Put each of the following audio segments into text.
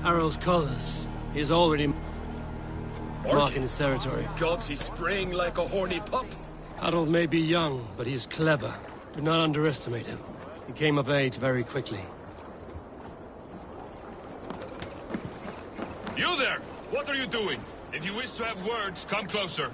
Harald's colors. He is already marking his territory. Gods, he's spraying like a horny pup. Harald may be young, but he is clever. Do not underestimate him. He came of age very quickly. You there! What are you doing? If you wish to have words, come closer.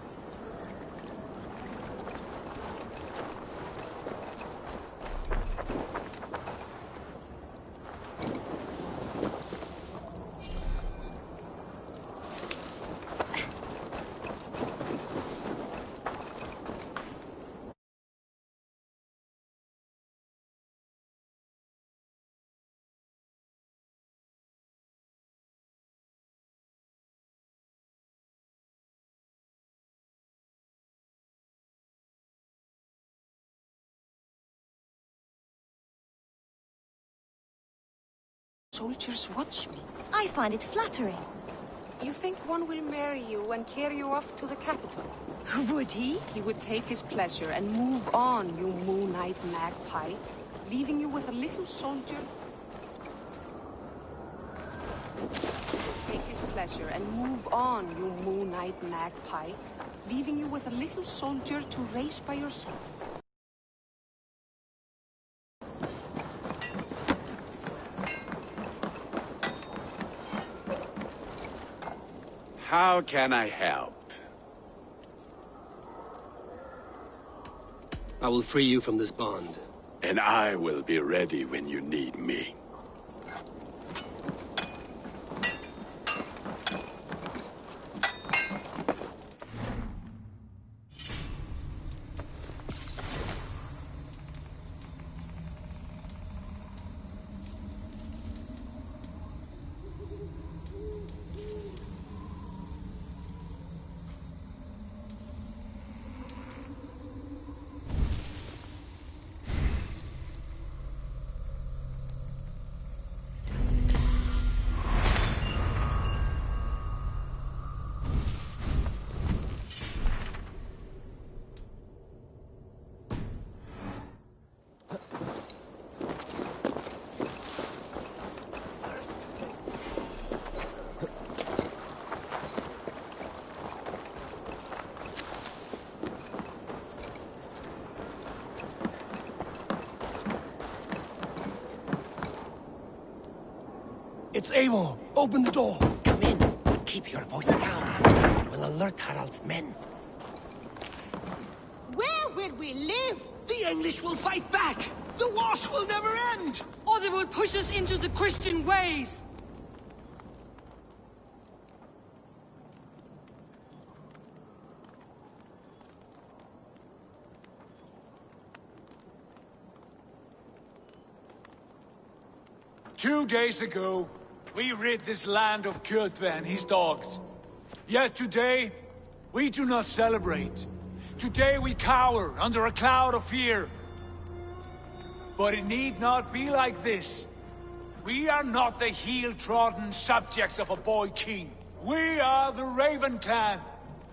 Soldiers watch me. I find it flattering. You think one will marry you and carry you off to the capital? Would he? He would take his pleasure and move on, you moon-eyed magpie, leaving you with a little soldier. Take his pleasure and move on, you moon-eyed magpie, leaving you with a little soldier to race by yourself. How can I help? I will free you from this bond. And I will be ready when you need me. It's Eivor! Open the door! Come in, but keep your voice down. You will alert Harald's men. Where will we live? The English will fight back! The wars will never end! Or they will push us into the Christian ways! Two days ago, we rid this land of Kjotve and his dogs. Yet today, we do not celebrate. Today we cower under a cloud of fear. But it need not be like this. We are not the heel-trodden subjects of a boy king. We are the Raven clan.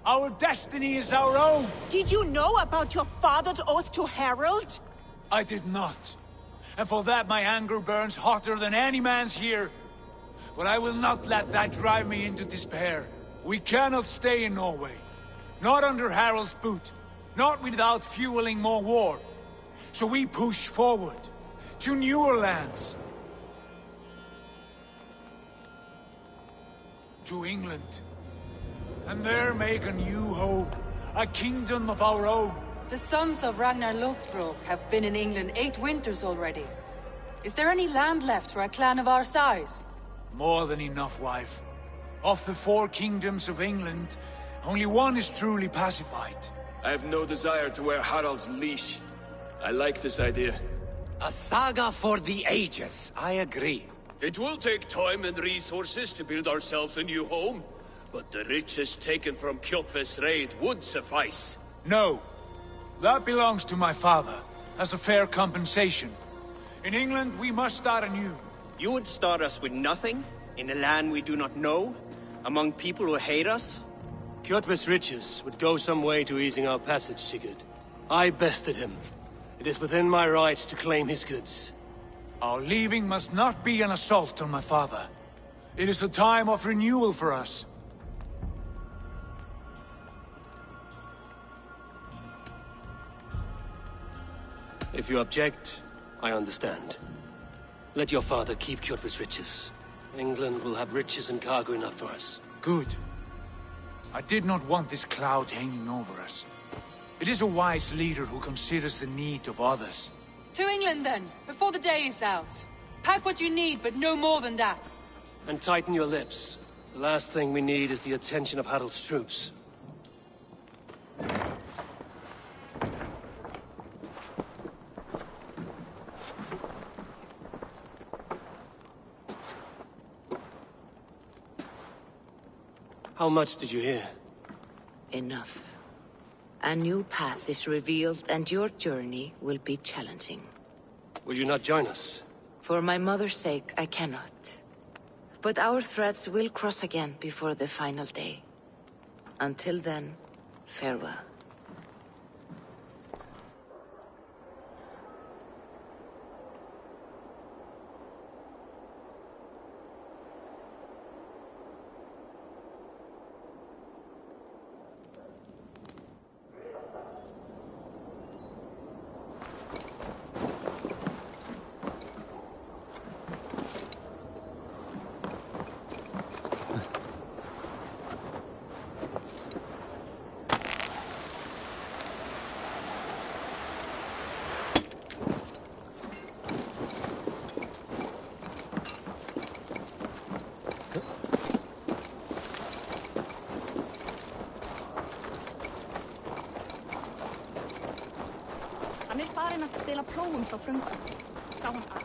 Our destiny is our own. Did you know about your father's oath to Harald? I did not. And for that my anger burns hotter than any man's here. But I will not let that drive me into despair. We cannot stay in Norway. Not under Harald's boot. Not without fueling more war. So we push forward. To newer lands. To England. And there make a new home. A kingdom of our own. The sons of Ragnar Lothbrok have been in England 8 winters already. Is there any land left for a clan of our size? More than enough, wife. Of the 4 kingdoms of England, only one is truly pacified. I have no desire to wear Harald's leash. I like this idea. A saga for the ages, I agree. It will take time and resources to build ourselves a new home, but the riches taken from Kjotve's raid would suffice. No. That belongs to my father, as a fair compensation. In England, we must start anew. You would start us with nothing? In a land we do not know? Among people who hate us? Kjotve's riches would go some way to easing our passage, Sigurd. I bested him. It is within my rights to claim his goods. Our leaving must not be an assault on my father. It is a time of renewal for us. If you object, I understand. Let your father keep Kjotve's riches. England will have riches and cargo enough for us. Good. I did not want this cloud hanging over us. It is a wise leader who considers the need of others. To England then, before the day is out. Pack what you need, but no more than that. And tighten your lips. The last thing we need is the attention of Harald's troops. How much did you hear? Enough. A new path is revealed, and your journey will be challenging. Will you not join us? For my mother's sake, I cannot. But our threads will cross again before the final day. Until then, farewell. Hann farinn að stela prófum frá frömmu. Sá hann að.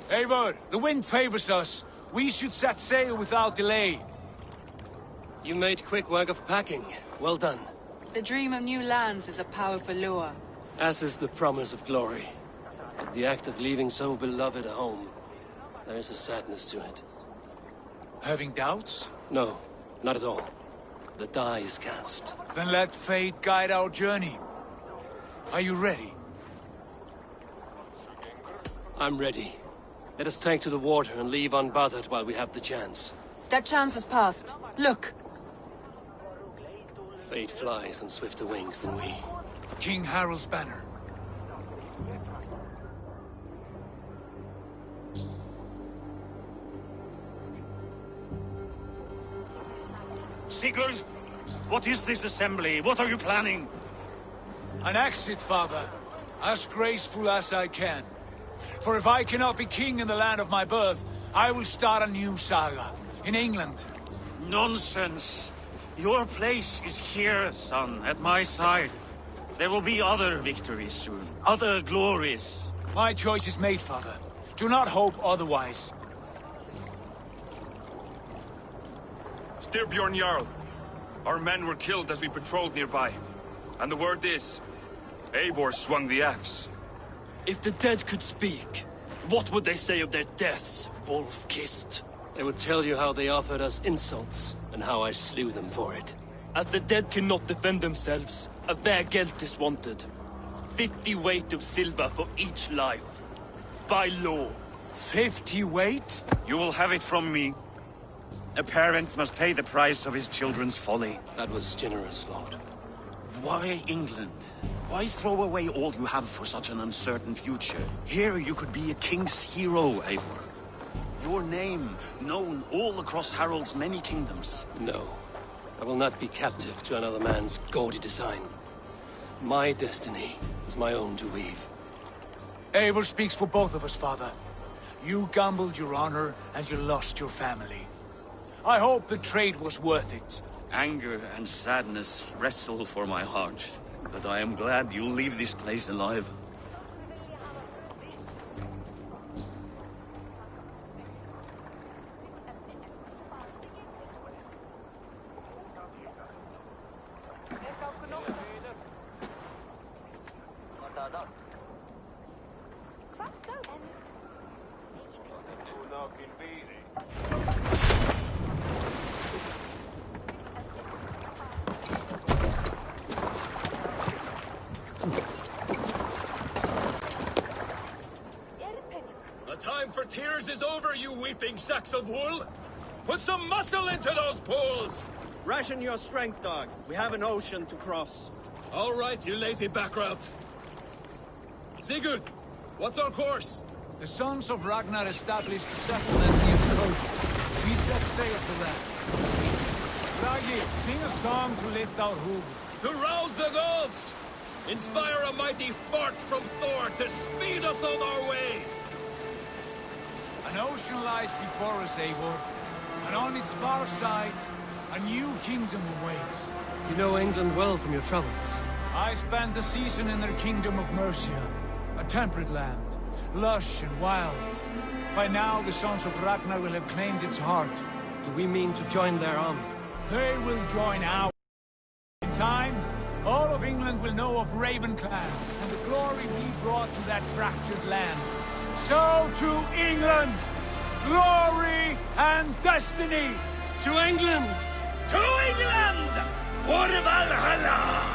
Eivor, the wind favors us. We should set sail without delay. You made quick work of packing. Well done. The dream of new lands is a powerful lure. As is the promise of glory. But the act of leaving so beloved a home, there is a sadness to it. Having doubts? No, not at all. The die is cast. Then let fate guide our journey. Are you ready? I'm ready. Let us take to the water and leave unbothered while we have the chance. That chance has passed. Look! Fate flies on swifter wings than we. King Harald's banner. Sigurd, what is this assembly? What are you planning? An exit, father. As graceful as I can. For if I cannot be king in the land of my birth, I will start a new saga. In England. Nonsense. Your place is here, son, at my side. There will be other victories soon. Other glories. My choice is made, father. Do not hope otherwise. Styrbjorn Jarl. Our men were killed as we patrolled nearby. And the word is, Eivor swung the axe. If the dead could speak, what would they say of their deaths, wolf-kissed? They would tell you how they offered us insults, and how I slew them for it. As the dead cannot defend themselves, a vergelt is wanted. 50 weight of silver for each life. By law. 50 weight? You will have it from me. A parent must pay the price of his children's folly. That was generous, Lord. Why England? Why throw away all you have for such an uncertain future? Here you could be a king's hero, Eivor. Your name known all across Harald's many kingdoms. No. I will not be captive to another man's gaudy design. My destiny is my own to weave. Eivor speaks for both of us, father. You gambled your honor, and you lost your family. I hope the trade was worth it. Anger and sadness wrestle for my heart, but I am glad you'll leave this place alive. your tears is over, you weeping sacks of wool! Put some muscle into those pulls! Ration your strength, dog. We have an ocean to cross. All right, you lazy backrout. Sigurd, what's our course? The sons of Ragnar established a settlement near the coast. We set sail for that. Ragi, sing a song to lift our hoof. To rouse the gods! Inspire a mighty fart from Thor to speed us on our way! An ocean lies before us, Eivor. And on its far side, a new kingdom awaits. You know England well from your travels. I spent a season in their kingdom of Mercia, a temperate land, lush and wild. By now, the sons of Ragnar will have claimed its heart. Do we mean to join their army? They will join ours. In time, all of England will know of Ravenclan and the glory we brought to that fractured land. So to England! Glory and destiny! To England! To England! For Valhalla!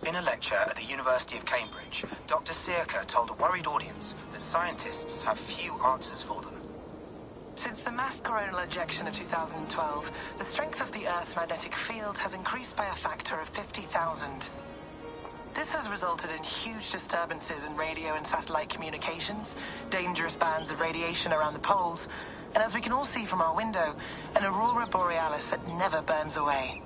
In a lecture at the University of Cambridge, Dr. Sirka told a worried audience that scientists have few answers for them. Since the mass coronal ejection of 2012, the strength of the Earth's magnetic field has increased by a factor of 50,000. This has resulted in huge disturbances in radio and satellite communications, dangerous bands of radiation around the poles, and as we can all see from our window, an aurora borealis that never burns away.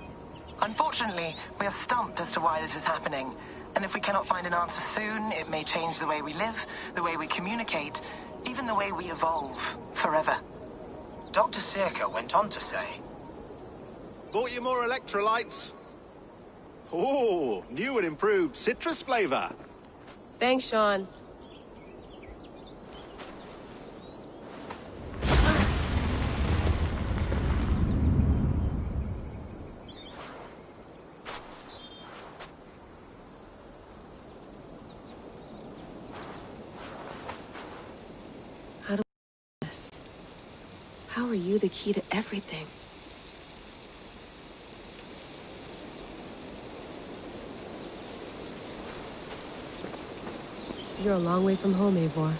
Unfortunately, we are stumped as to why this is happening, and if we cannot find an answer soon, it may change the way we live, the way we communicate, even the way we evolve, forever. Dr. Sirka went on to say, "Bought you more electrolytes? Oh, new and improved citrus flavor." Thanks, Sean. How are you the key to everything? You're a long way from home, Eivor.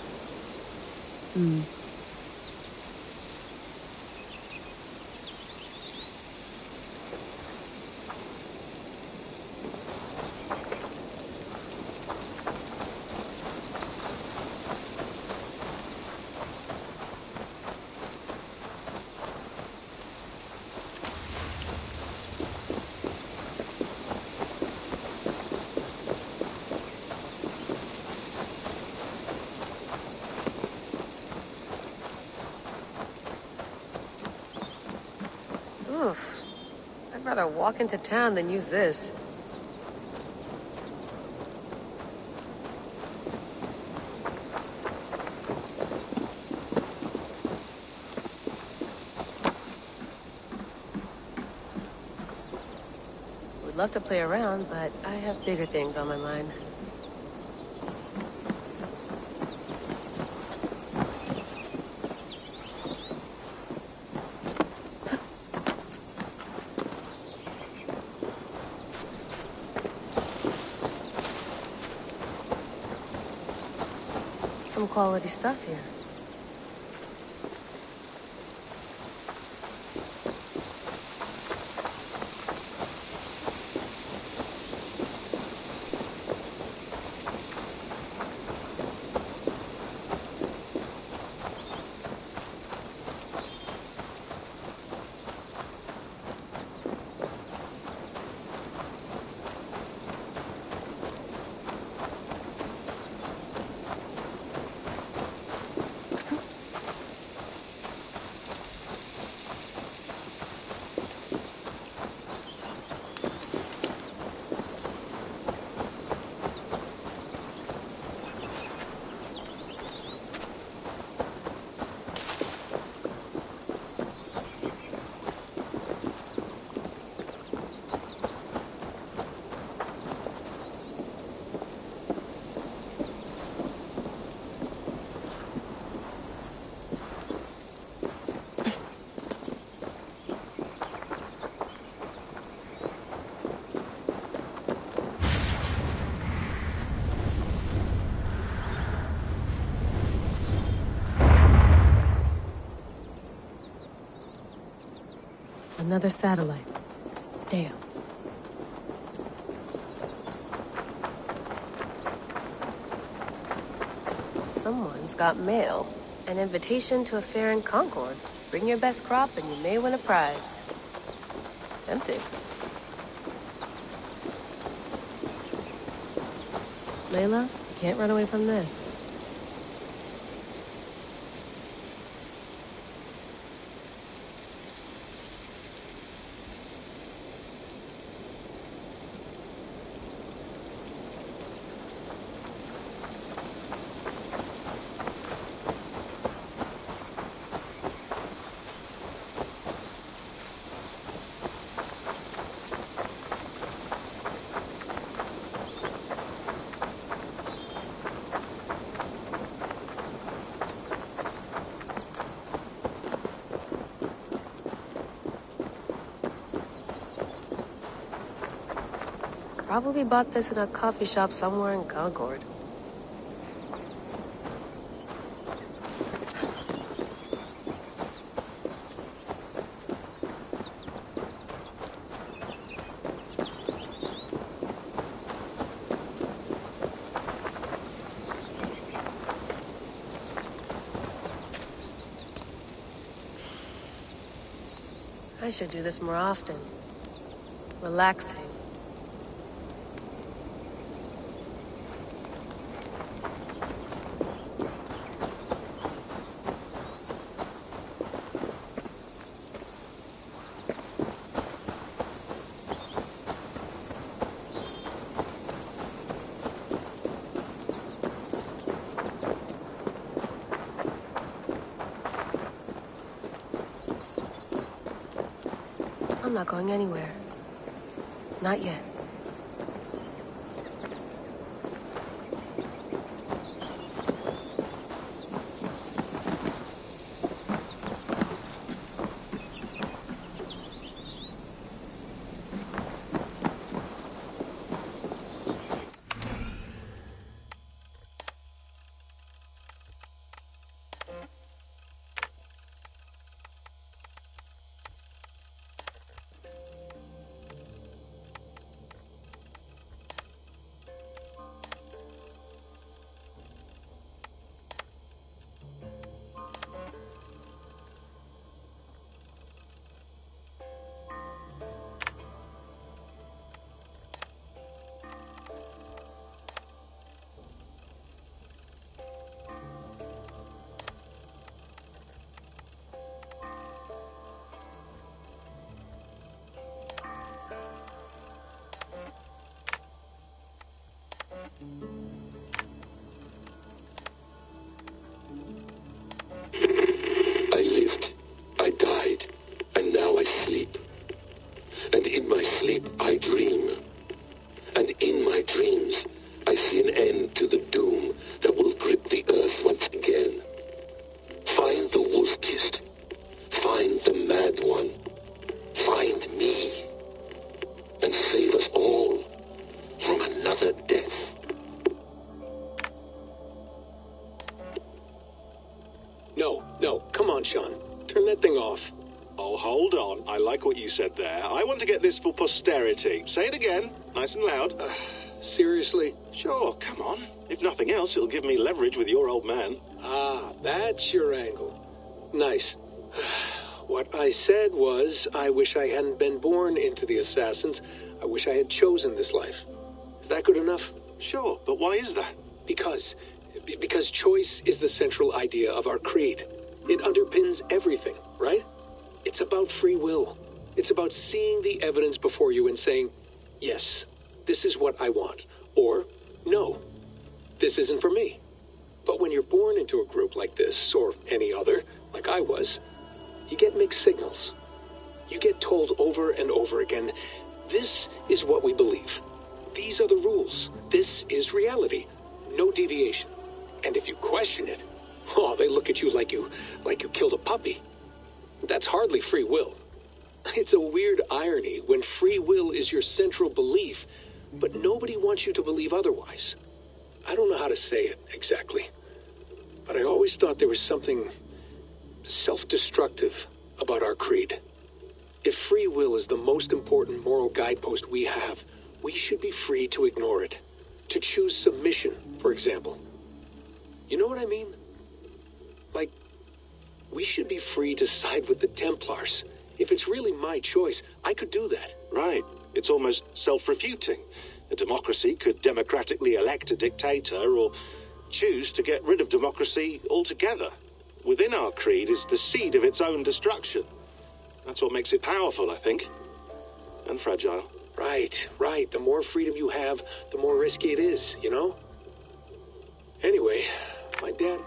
I'd rather walk into town than use this. Would love to play around, but I have bigger things on my mind. Some quality stuff here. Another satellite. Damn. Someone's got mail. An invitation to a fair in Concord. Bring your best crop and you may win a prize. Tempting. Layla, you can't run away from this. Probably bought this in a coffee shop somewhere in Concord. I should do this more often. Relaxing. I'm not going anywhere. Not yet. my sleep, I dream. And in my dreams, I see an end to the doom that will grip the earth once again. Find the wolf-kissed. Find the mad one. Find me. And save us all from another death. No, come on, Sean. Turn that thing off. Oh, hold on. I like what you said there. I want to get this for posterity. Say it again, nice and loud. Seriously? Sure, come on. If nothing else, it'll give me leverage with your old man. Ah, that's your angle. Nice. What I said was, I wish I hadn't been born into the Assassins. I wish I had chosen this life. Is that good enough? Sure, but why is that? Because choice is the central idea of our creed. It underpins everything, right? It's about free will. It's about seeing the evidence before you and saying, yes, this is what I want. Or, no, this isn't for me. But when you're born into a group like this, or any other, like I was, you get mixed signals. You get told over and over again, this is what we believe. These are the rules. This is reality. No deviation. And if you question it, oh, they look at you like you killed a puppy. That's hardly free will. It's a weird irony when free will is your central belief, but nobody wants you to believe otherwise. I don't know how to say it exactly, but I always thought there was something self-destructive about our creed. If free will is the most important moral guidepost we have, we should be free to ignore it. To choose submission, for example. You know what I mean? Like, we should be free to side with the Templars. If it's really my choice, I could do that. Right. It's almost self-refuting. A democracy could democratically elect a dictator or choose to get rid of democracy altogether. Within our creed is the seed of its own destruction. That's what makes it powerful, I think. And fragile. Right. The more freedom you have, the more risky it is, you know? Anyway, my dad...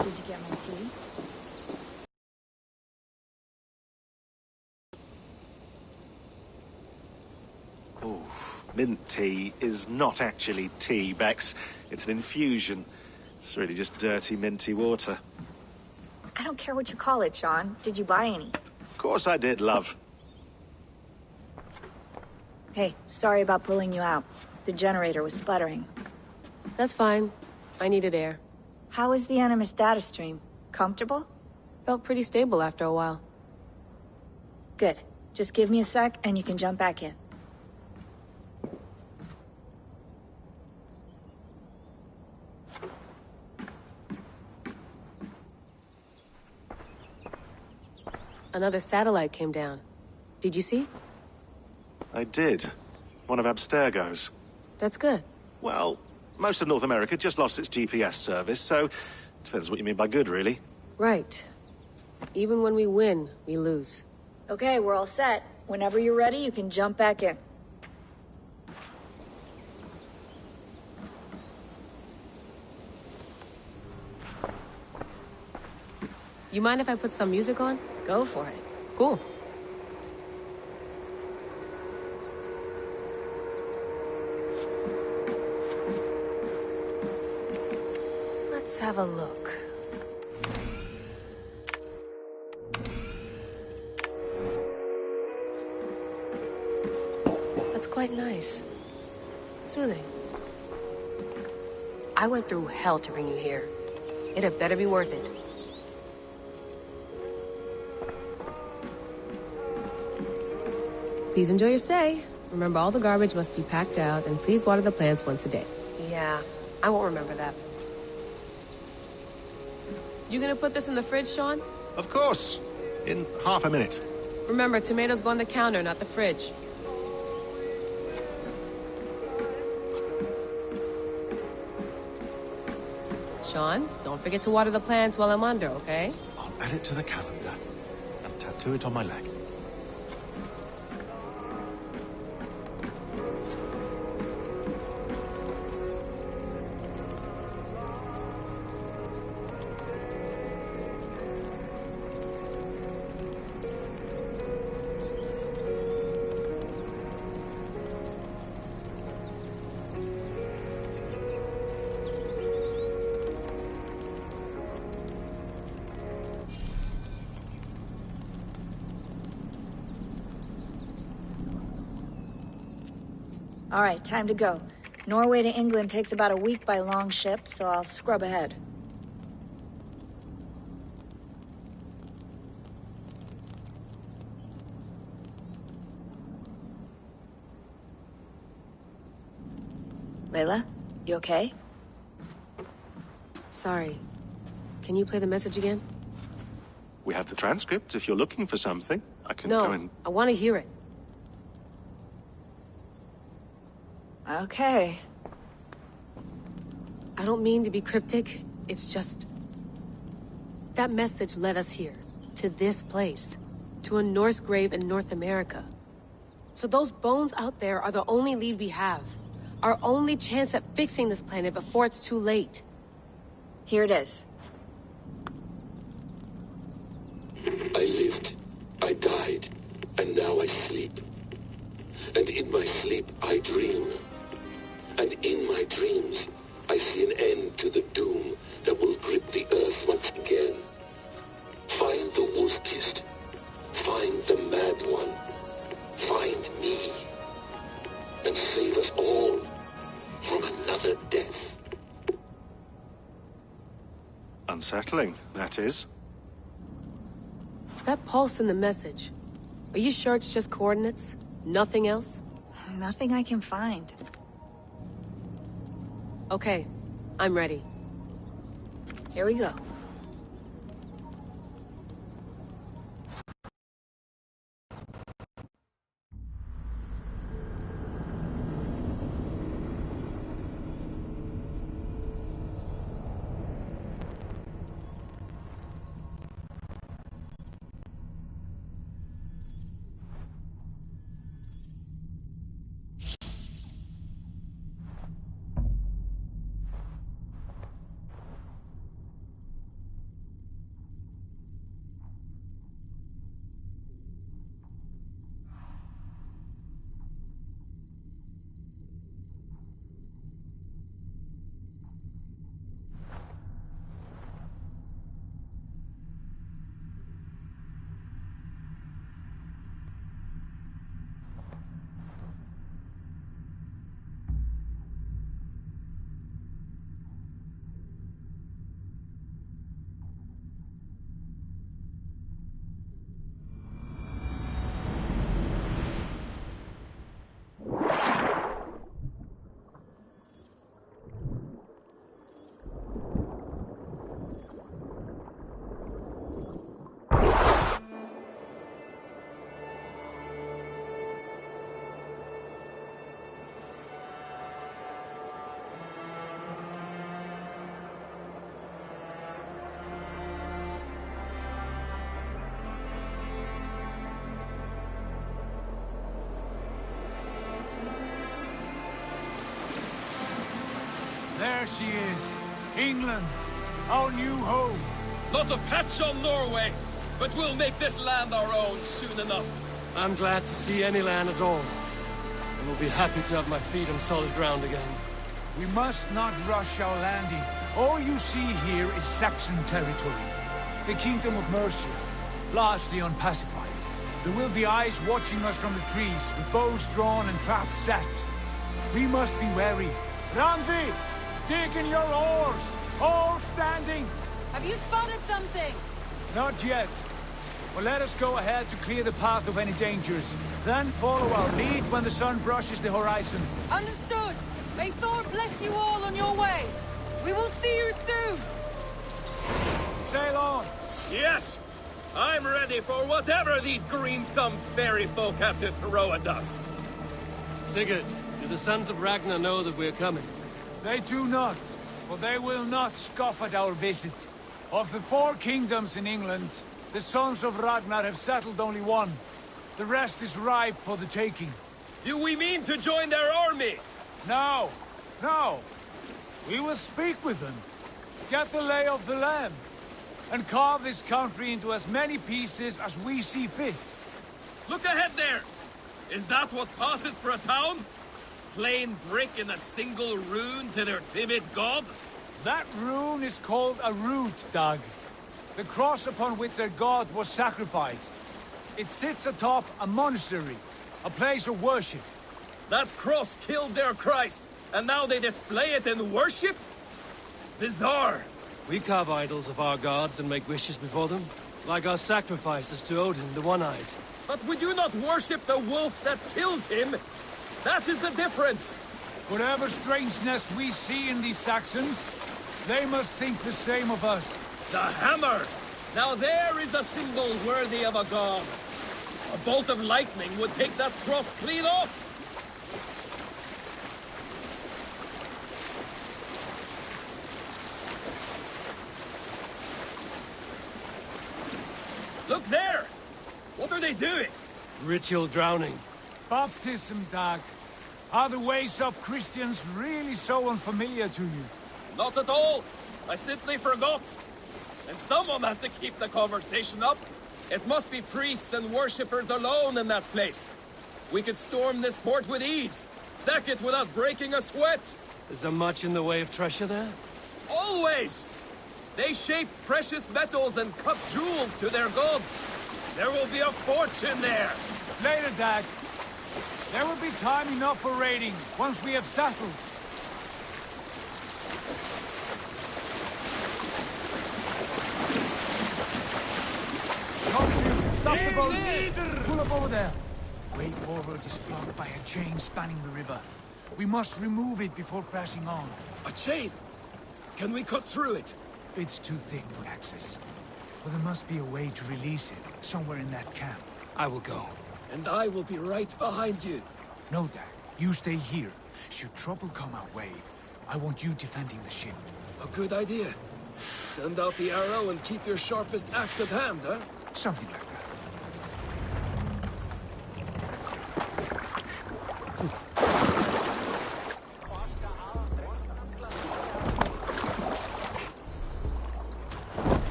Did you get my tea? Ooh, mint tea is not actually tea, Bex. It's an infusion. It's really just dirty, minty water. I don't care what you call it, Sean. Did you buy any? Of course I did, love. Hey, sorry about pulling you out. The generator was sputtering. That's fine. I needed air. How is the Animus data stream? Comfortable? Felt pretty stable after a while. Good. Just give me a sec and you can jump back in. Another satellite came down. Did you see? I did. One of Abstergo's. That's good. Well, most of North America just lost its GPS service, so... Depends what you mean by good, really. Right. Even when we win, we lose. Okay, we're all set. Whenever you're ready, you can jump back in. You mind if I put some music on? Go for it. Cool. Let's have a look. That's quite nice. Soothing. I went through hell to bring you here. It had better be worth it. Please enjoy your stay. Remember, all the garbage must be packed out, and please water the plants once a day. Yeah, I won't remember that. You gonna put this in the fridge, Sean? Of course. In half a minute. Remember, tomatoes go on the counter, not the fridge. Sean, don't forget to water the plants while I'm under, okay? I'll add it to the calendar and tattoo it on my leg. All right, time to go. Norway to England takes about a week by long ship, so I'll scrub ahead. Layla, you okay? Sorry. Can you play the message again? We have the transcript. If you're looking for something, I can No, go and... I want to hear it. Okay. I don't mean to be cryptic. It's just... that message led us here. To this place. To a Norse grave in North America. So those bones out there are the only lead we have. Our only chance at fixing this planet before it's too late. Here it is. I lived, I died, and now I sleep. And in my sleep I dream. And in my dreams, I see an end to the doom that will grip the earth once again. Find the wolf-kissed. Find the mad one. Find me. And save us all from another death. Unsettling, that is. That pulse in the message. Are you sure it's just coordinates? Nothing else? Nothing I can find. Okay, I'm ready. Here we go. There she is. England, our new home. Not a patch on Norway, but we'll make this land our own soon enough. I'm glad to see any land at all. And will be happy to have my feet on solid ground again. We must not rush our landing. All you see here is Saxon territory. The Kingdom of Mercia, largely unpacified. There will be eyes watching us from the trees, with bows drawn and traps set. We must be wary. Randi! Dig in your oars! All standing! Have you spotted something? Not yet. But let us go ahead to clear the path of any dangers. Then follow our lead when the sun brushes the horizon. Understood! May Thor bless you all on your way! We will see you soon! Sail on! Yes! I'm ready for whatever these green-thumbed fairy folk have to throw at us. Sigurd, do the sons of Ragnar know that we're coming? They do not, for they will not scoff at our visit. Of the 4 kingdoms in England, the sons of Ragnar have settled only one. The rest is ripe for the taking. Do we mean to join their army? No, no. We will speak with them, get the lay of the land, and carve this country into as many pieces as we see fit. Look ahead there! Is that what passes for a town? Plain brick in a single rune to their timid god? That rune is called a root, Dag. The cross upon which their god was sacrificed. It sits atop a monastery, a place of worship. That cross killed their Christ, and now they display it in worship? Bizarre. We carve idols of our gods and make wishes before them, like our sacrifices to Odin, the One-Eyed. But we do not worship the wolf that kills him. That is the difference. Whatever strangeness we see in these Saxons, they must think the same of us. The hammer! Now there is a symbol worthy of a god. A bolt of lightning would take that cross clean off. Look there! What are they doing? Ritual drowning. Baptism, Dag. Are the ways of Christians really so unfamiliar to you? Not at all. I simply forgot. And someone has to keep the conversation up. It must be priests and worshippers alone in that place. We could storm this port with ease. Sack it without breaking a sweat. Is there much in the way of treasure there? Always! They shape precious metals and cut jewels to their gods. There will be a fortune there. Later, Dag. There will be time enough for raiding, once we have settled. Come to, stop the boats. Pull up over there. Way forward is blocked by a chain spanning the river. We must remove it before passing on. A chain? Can we cut through it? It's too thick for access. But there must be a way to release it, somewhere in that camp. I will go. And I will be right behind you. No, Dag. You stay here. Should trouble come our way, I want you defending the ship. A good idea. Send out the arrow and keep your sharpest axe at hand, huh? Something like that.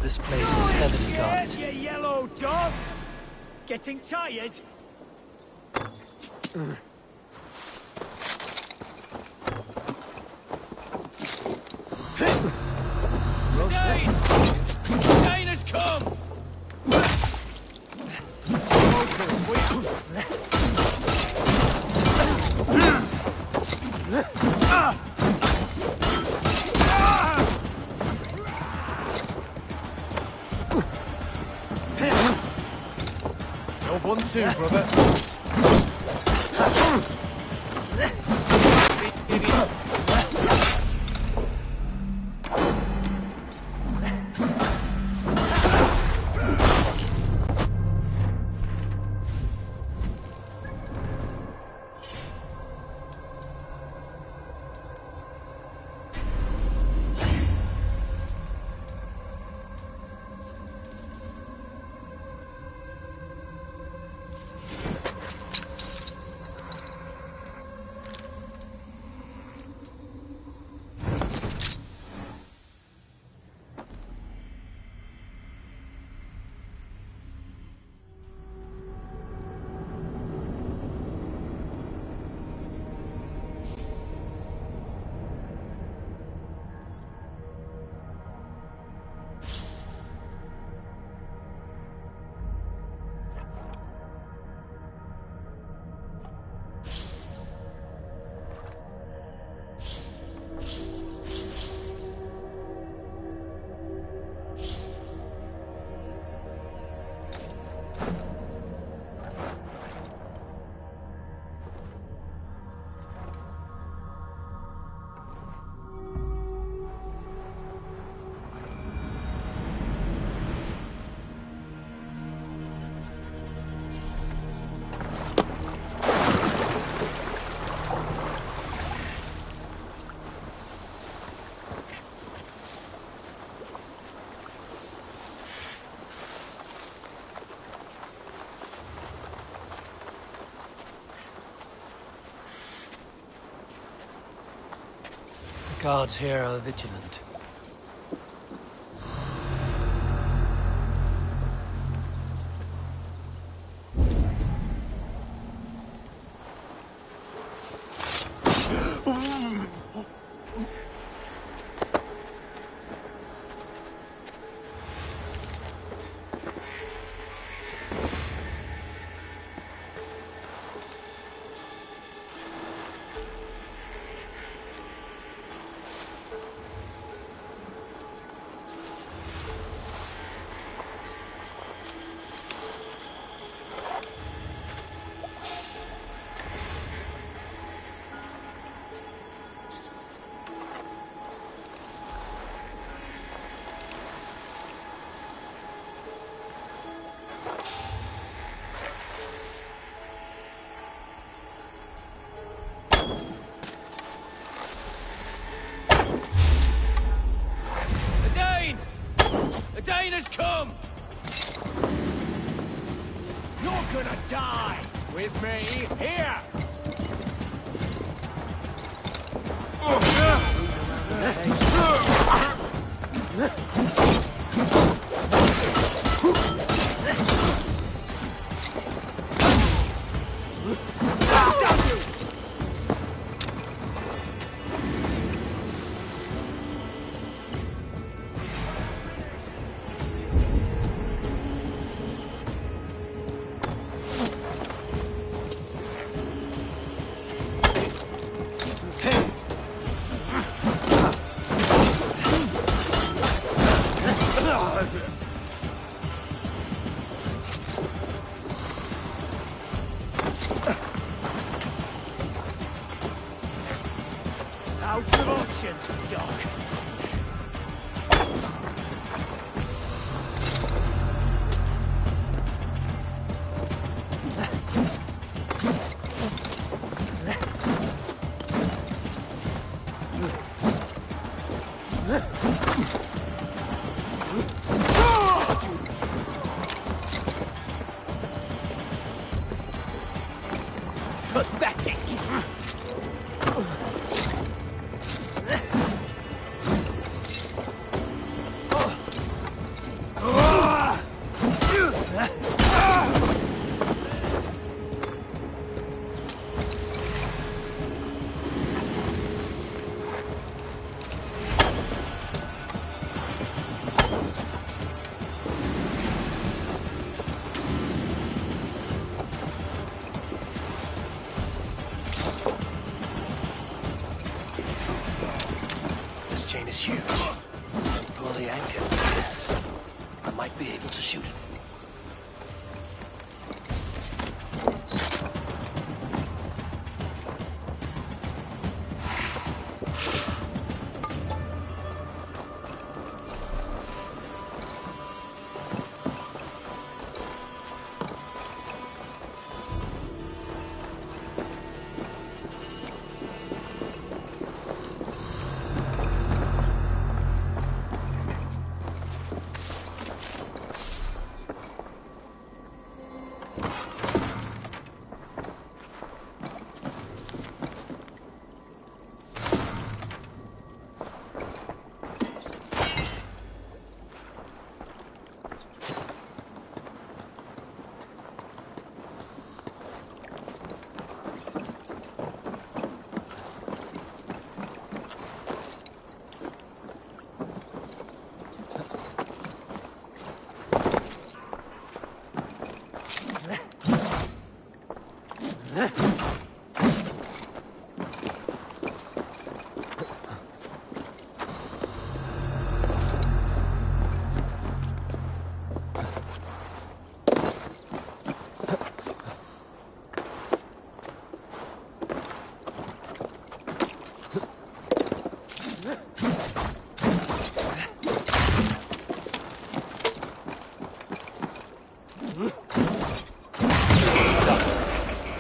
This place is heavily guarded. You yellow dog! Getting tired? Dane has come! One, two, brother. Guards here are vigilant. The Dane has come! You're gonna die with me here! Out of option, dog. Pathetic! This chain is huge. Pull the anchor. Yes. I might be able to shoot it.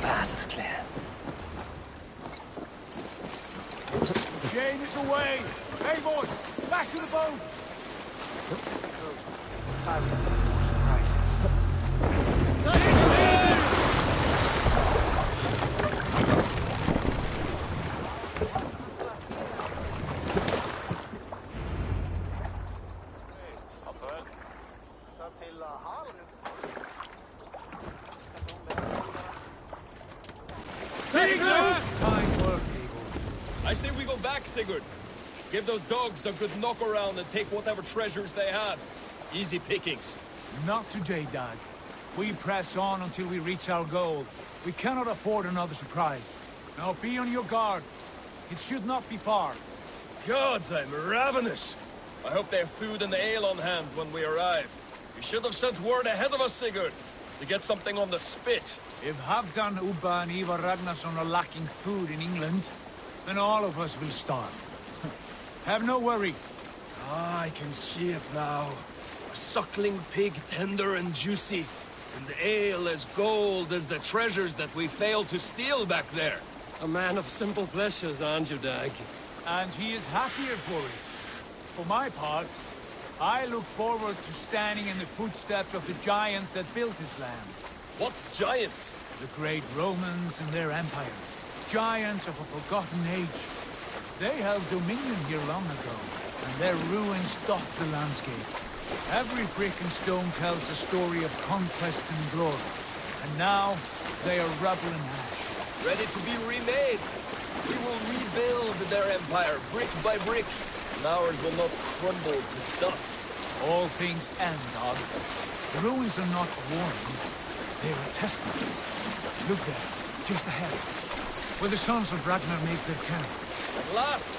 Path is clear. Jane is away! Hey, boy! Back to the boat! Sigurd! Fine work, Eagle. I say we go back, Sigurd. Give those dogs a good knock around and take whatever treasures they have. Easy pickings. Not today, Dag. We press on until we reach our goal. We cannot afford another surprise. Now be on your guard. It should not be far. Gods, I'm ravenous. I hope they have food and ale on hand when we arrive. We should have sent word ahead of us, Sigurd, to get something on the spit. If Halfdan, Ubba and Ivar Ragnarsson are lacking food in England, then all of us will starve. Have no worry. Ah, I can see it now. A suckling pig, tender and juicy. And ale as gold as the treasures that we failed to steal back there. A man of simple pleasures, aren't you, Dag? And he is happier for it. For my part, I look forward to standing in the footsteps of the giants that built this land. What giants? The great Romans and their empire. Giants of a forgotten age. They held dominion here long ago, and their ruins dot the landscape. Every brick and stone tells a story of conquest and glory. And now, they are rubble and ash. Ready to be remade. We will rebuild their empire, brick by brick. And ours will not crumble to dust. All things end, Dog. The ruins are not worn. They are tested. Look there, just ahead. Where the sons of Ragnar make their camp. At last,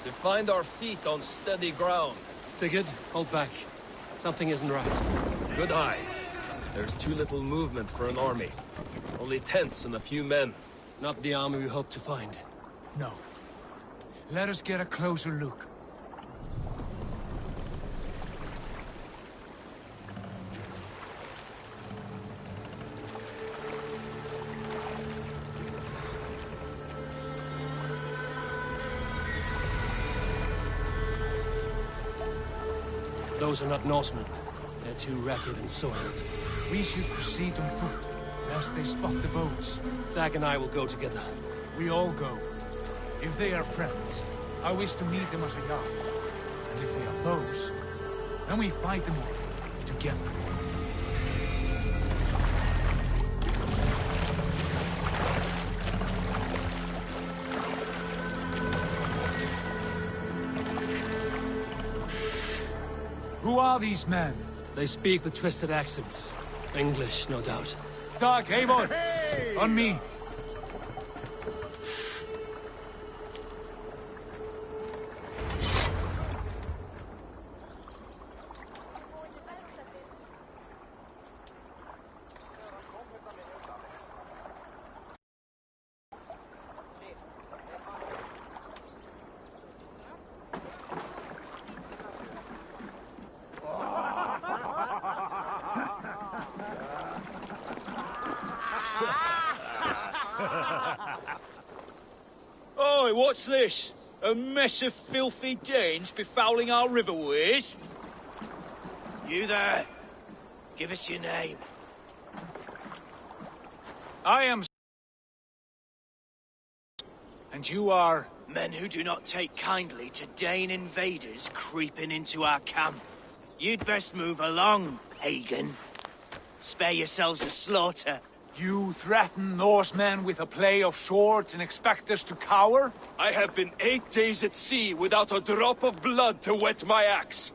to find our feet on steady ground. Sigurd, hold back. Something isn't right. Good eye. There's too little movement for an army. Only tents and a few men. Not the army we hoped to find. No. Let us get a closer look. Those are not Norsemen. They're too ragged and soiled. We should proceed on foot, lest they spot the boats. Dag and I will go together. We all go. If they are friends, I wish to meet them as a guide. And if they are foes, then we fight them all, together. Who are these men? They speak with twisted accents. English, no doubt. Dag, Eivor! Hey! On me! Oi, what's this? A mess of filthy Danes befouling our riverways? You there? Give us your name. I am... And you are... Men who do not take kindly to Dane invaders creeping into our camp. You'd best move along, pagan. Spare yourselves a slaughter. You threaten Norsemen with a play of swords and expect us to cower? I have been 8 days at sea without a drop of blood to wet my axe.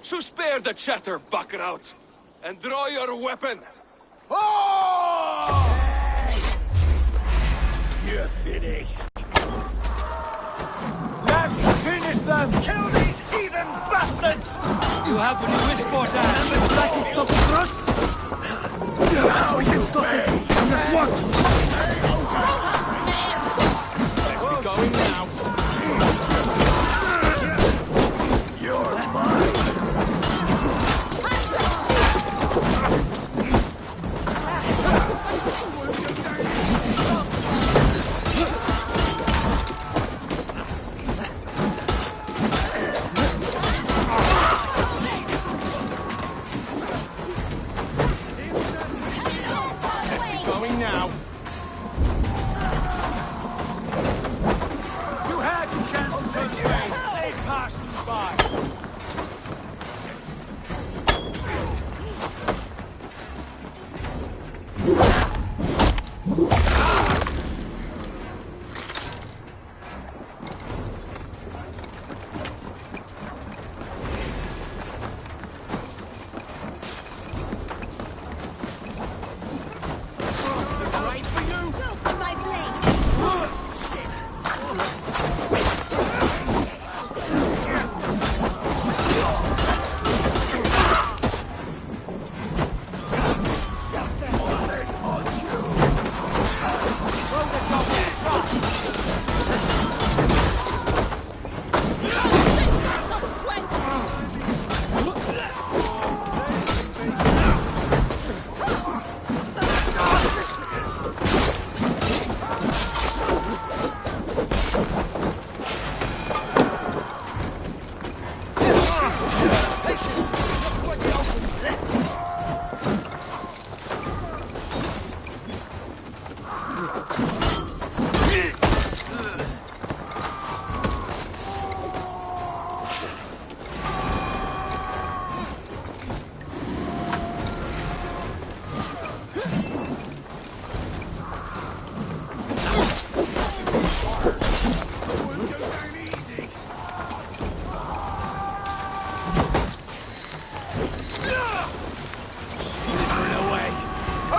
So spare the chatter, buckraut, and draw your weapon. Oh! You're finished. Let's finish them! Kill these heathen bastards! You have what you wish for, Dan. Now you pay! What? Let's be going now. You're mine. Now. You had your chance to turn away. They passed you by.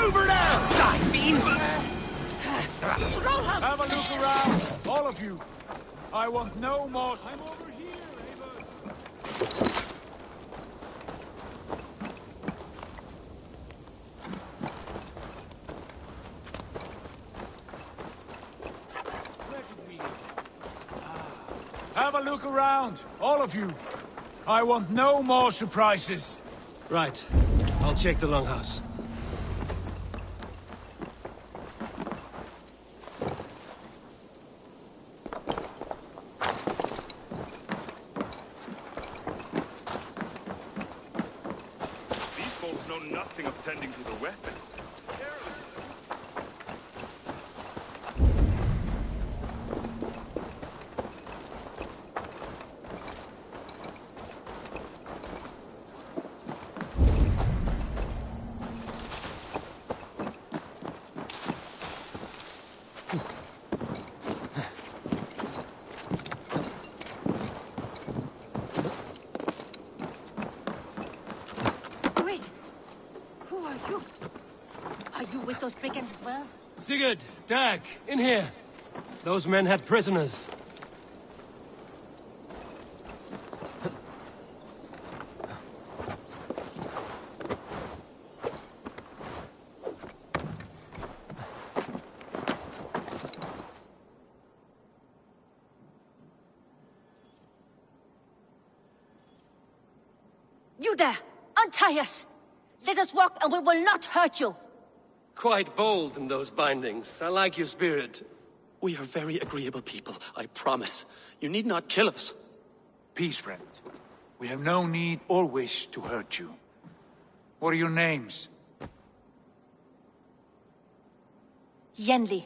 over there! Die, fiend! Have a look around, all of you. I want no more. I'm over here, Eivor. Have a look around, all of you. I want no more surprises. Right. I'll check the longhouse. These folks know nothing of tending to the weapons. Wait! Who are you? Are you with those brigands as well? Sigurd, Dag, in here. Those men had prisoners. You there! Untie us! Let us walk and we will not hurt you! Quite bold in those bindings. I like your spirit. We are very agreeable people, I promise. You need not kill us. Peace, friend. We have no need or wish to hurt you. What are your names? Yenli.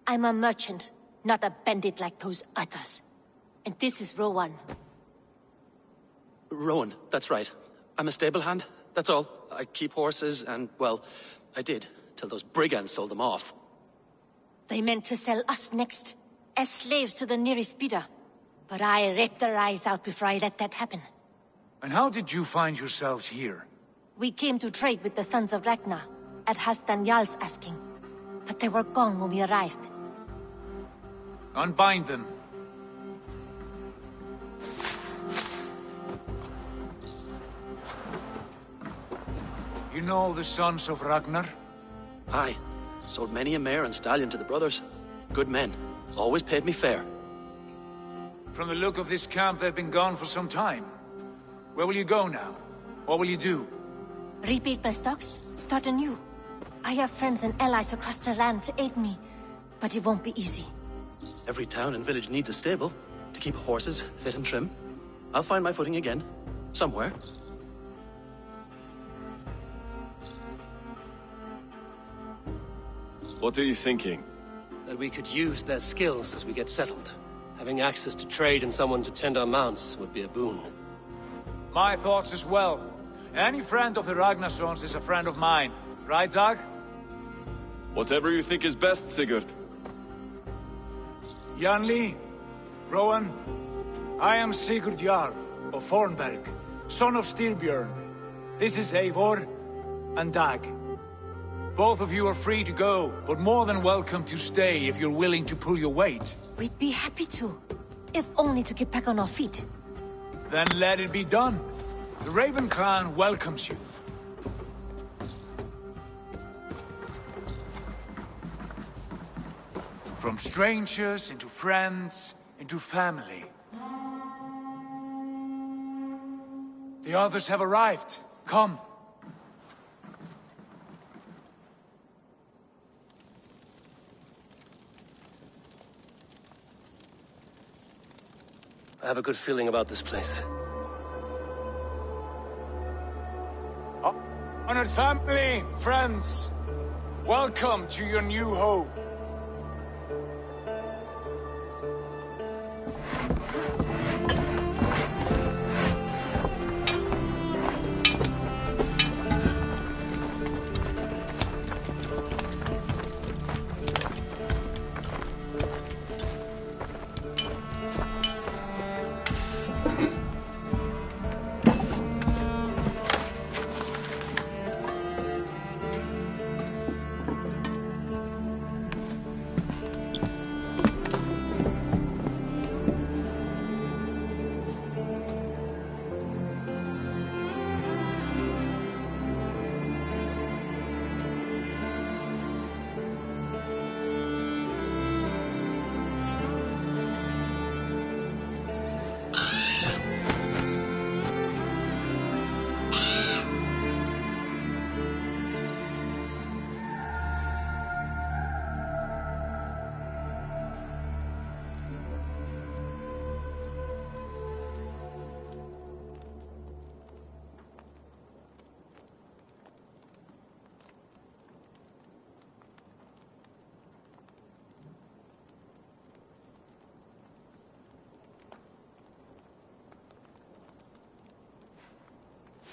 I'm a merchant, not a bandit like those others. And this is Rowan. Rowan, that's right. I'm a stable hand, that's all. I keep horses and, well, I did, till those brigands sold them off. They meant to sell us next, as slaves to the nearest bidder. But I ripped their eyes out before I let that happen. And how did you find yourselves here? We came to trade with the Sons of Ragnar, at Halfdan Jarl's asking. But they were gone when we arrived. Unbind them. You know the Sons of Ragnar? Aye. Sold many a mare and stallion to the brothers. Good men. Always paid me fair. From the look of this camp, they've been gone for some time. Where will you go now? What will you do? Rebuild my stocks, start anew. I have friends and allies across the land to aid me, but it won't be easy. Every town and village needs a stable to keep horses fit and trim. I'll find my footing again. Somewhere. What are you thinking? That we could use their skills as we get settled. Having access to trade and someone to tend our mounts would be a boon. My thoughts as well. Any friend of the Ragnarsons is a friend of mine. Right, Dag? Whatever you think is best, Sigurd. Janli, Rowan, I am Sigurd Jarl of Fornberg, son of Styrbjörn. This is Eivor and Dag. Both of you are free to go, but more than welcome to stay if you're willing to pull your weight. We'd be happy to, if only to get back on our feet. Then let it be done. The Raven clan welcomes you. From strangers into friends, into family. The others have arrived. Come. I have a good feeling about this place. Honored family, friends, welcome to your new home.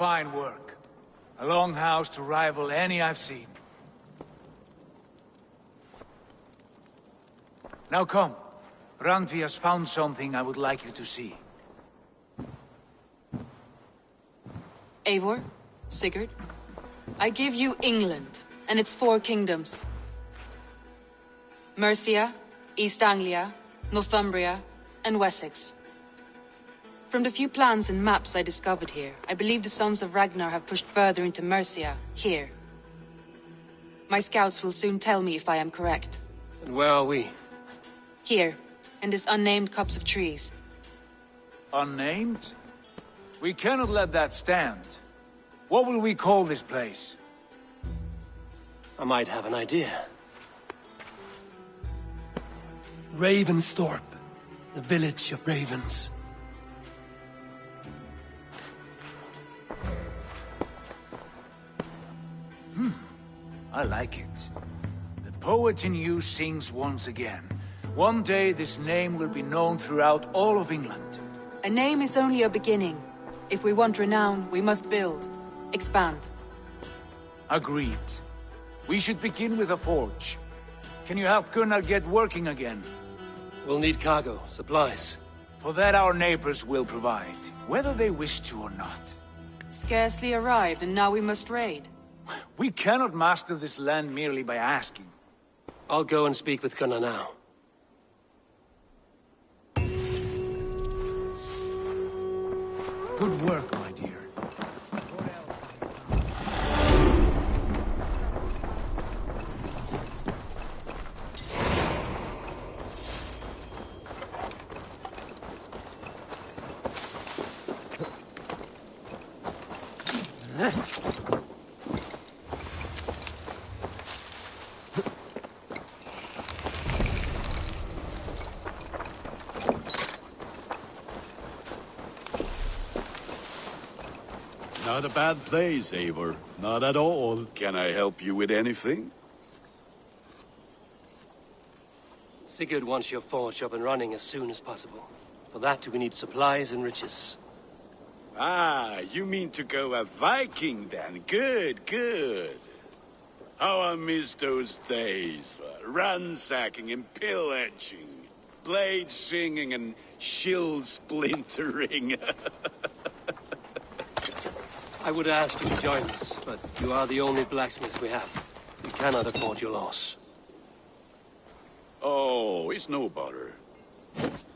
Fine work. A longhouse to rival any I've seen. Now come. Randvi has found something I would like you to see. Eivor, Sigurd, I give you England and its 4 kingdoms. Mercia, East Anglia, Northumbria, and Wessex. From the few plans and maps I discovered here, I believe the Sons of Ragnar have pushed further into Mercia, here. My scouts will soon tell me if I am correct. And where are we? Here, in this unnamed copse of trees. Unnamed? We cannot let that stand. What will we call this place? I might have an idea. Ravensthorpe, the village of ravens. I like it. The poet in you sings once again. One day this name will be known throughout all of England. A name is only a beginning. If we want renown, we must build. Expand. Agreed. We should begin with a forge. Can you help Gunnar get working again? We'll need cargo, supplies. For that our neighbors will provide, whether they wish to or not. Scarcely arrived, and now we must raid. We cannot master this land merely by asking. I'll go and speak with Gunnar now. Good work, my dear. Not a bad place, Eivor. Not at all. Can I help you with anything? Sigurd wants your forge up and running as soon as possible. For that, we need supplies and riches. Ah, you mean to go a Viking then? Good, good. How I miss those days. Ransacking and pillaging. Blade singing and shield splintering. I would ask you to join us, but you are the only blacksmith we have. We cannot afford your loss. Oh, it's no bother.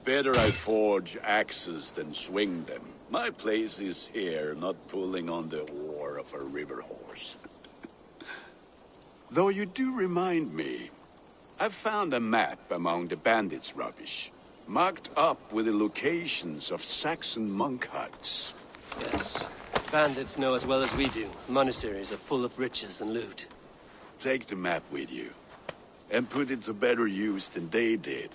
Better I forge axes than swing them. My place is here, not pulling on the oar of a river horse. Though you do remind me, I found a map among the bandits' rubbish, marked up with the locations of Saxon monk huts. Yes. Bandits know as well as we do. Monasteries are full of riches and loot. Take the map with you, and put it to better use than they did.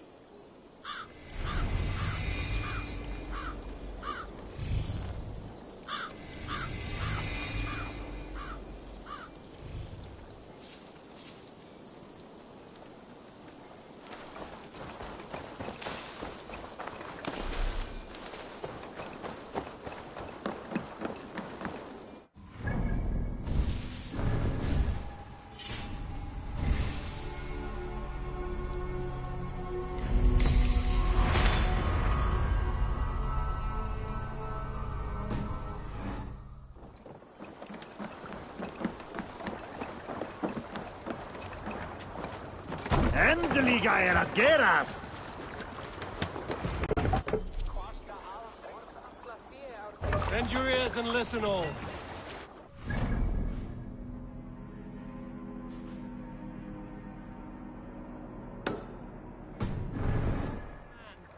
Endelig er at gerast! Bend your ears and listen all.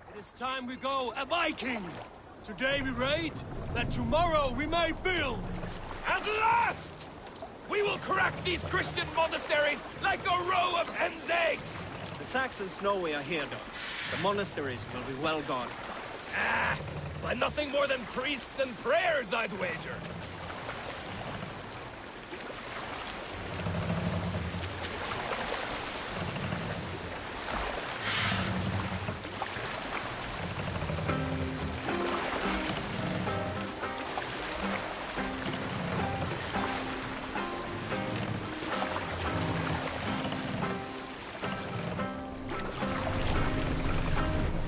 It is time we go a Viking! Today we raid, that tomorrow we may build! At last! We will crack these Christian monasteries like a row of hen's eggs! The Saxons know we are here, though. The monasteries will be well guarded. Ah, by nothing more than priests and prayers, I'd wager.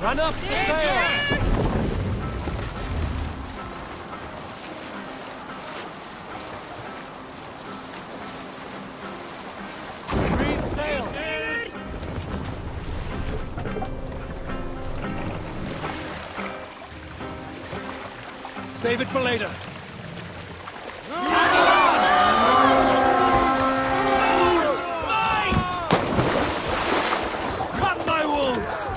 Run up the sail! Green sail! Save it for later. Cut my wolves!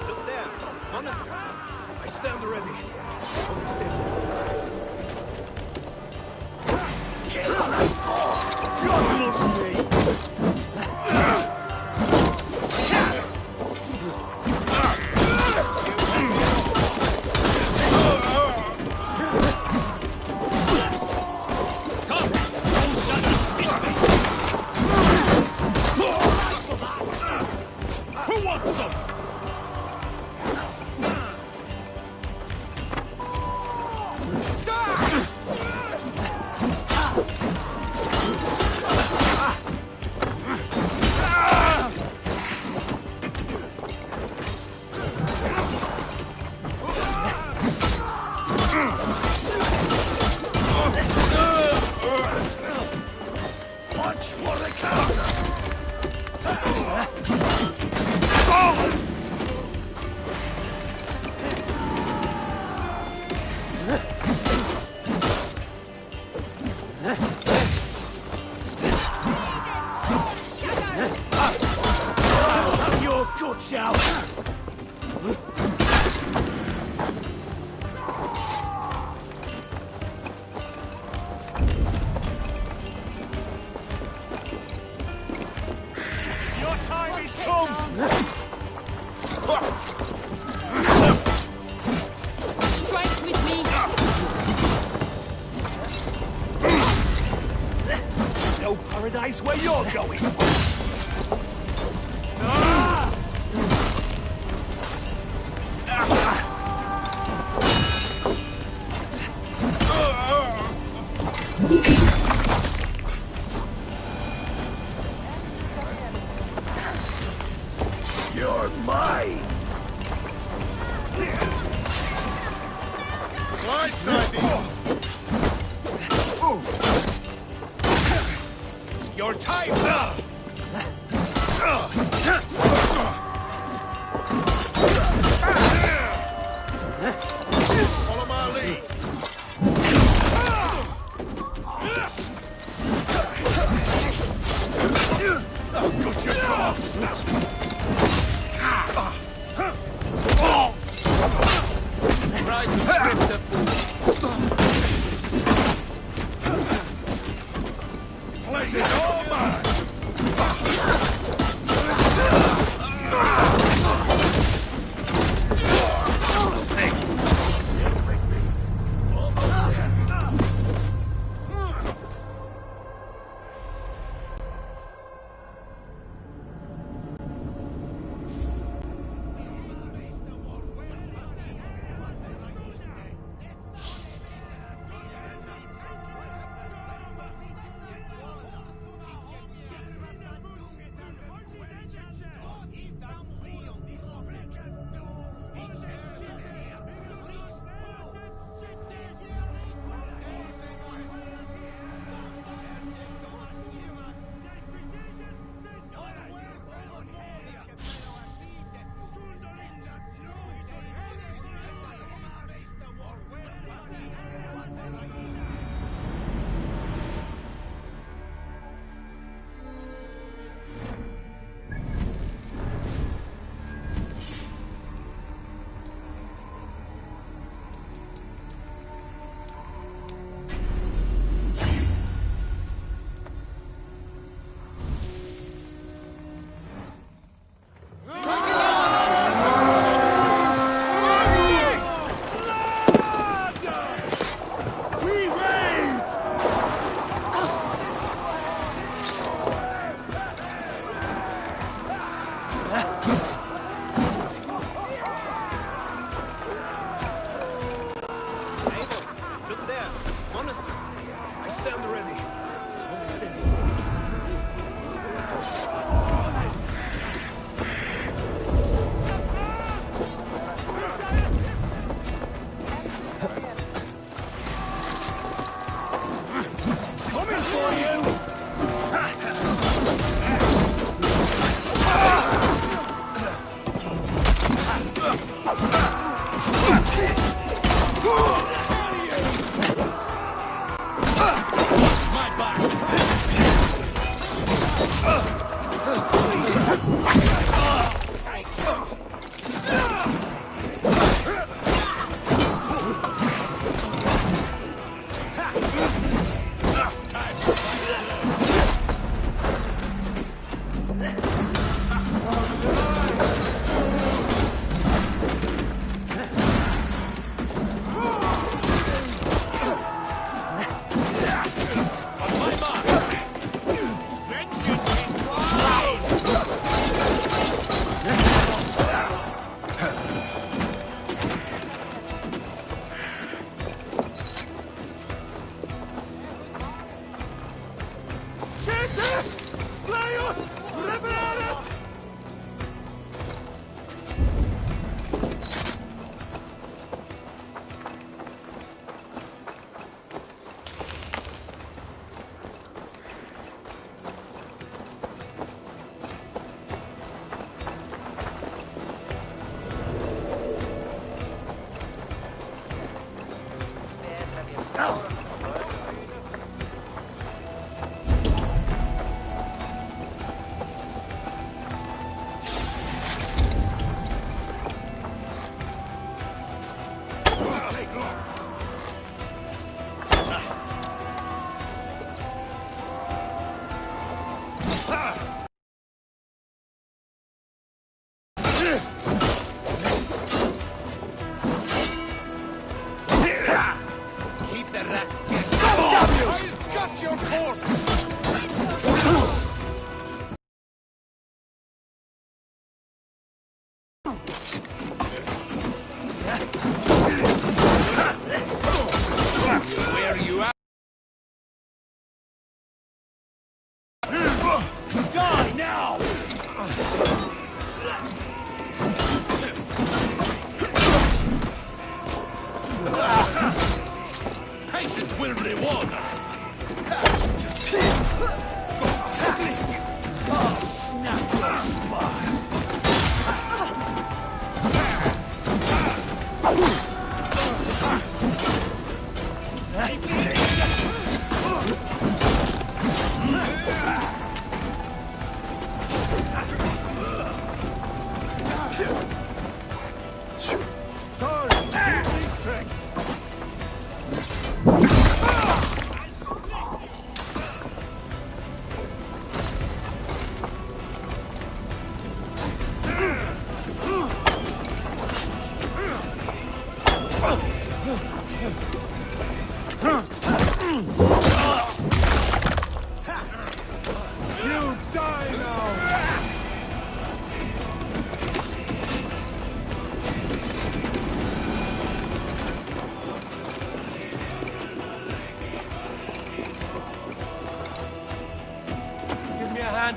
Look there. Monastery. I stand ready. Only sail. Just look at me! Who wants some? Watch for the counter! Your guts out! Your time is come! Strike with me! No paradise where you're going! You're mine! Right, Timey! Your time's up! Follow my lead! I'll gut your corpse! Try to trip the fool. Pleasure's all mine!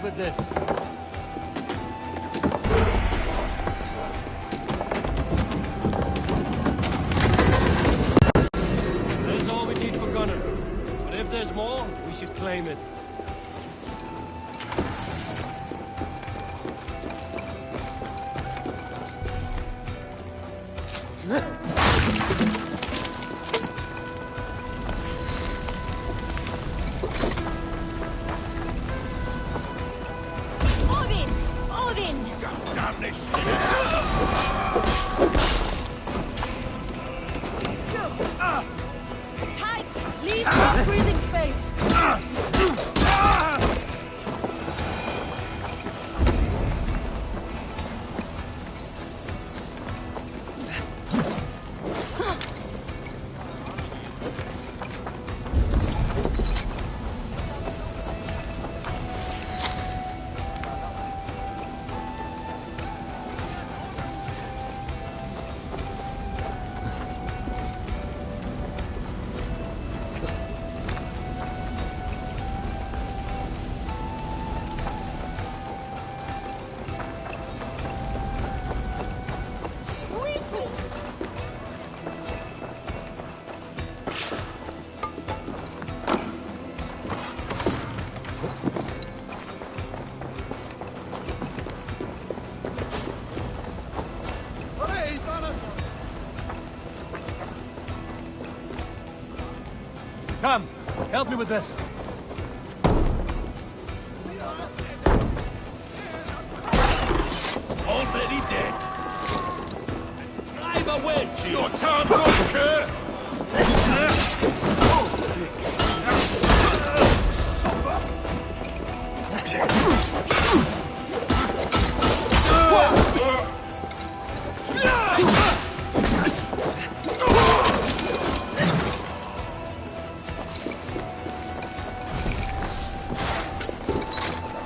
With this. That's all we need for Gunner. But if there's more, we should claim it. Come, help me with this. Already dead. I'm a wedge. Your time's up, Kurt.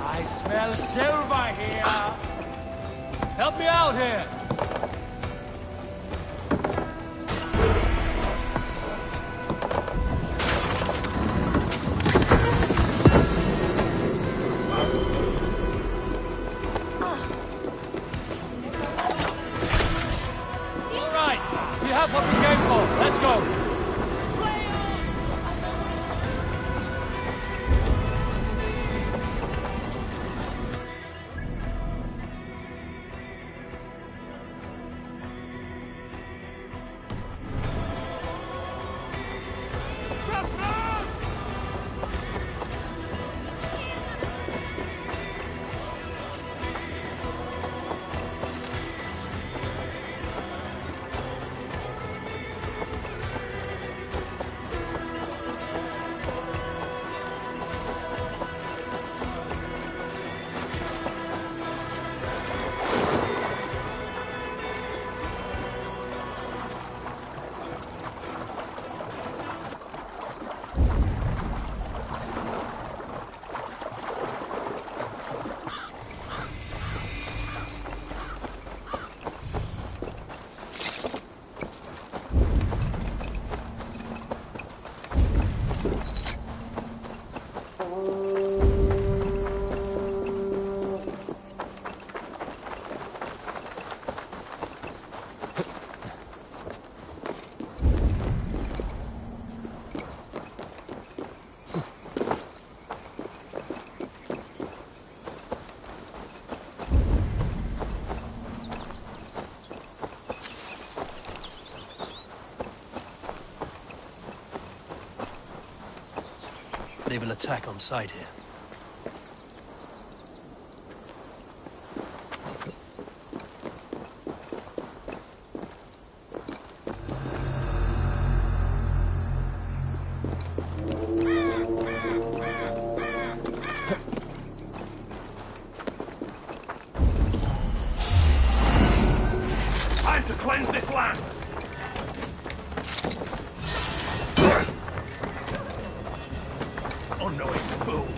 I smell silver here. Help me out here. All right, we have what we came for. Let's go. They will attack on sight here. cleanse this land! Unknowing fool!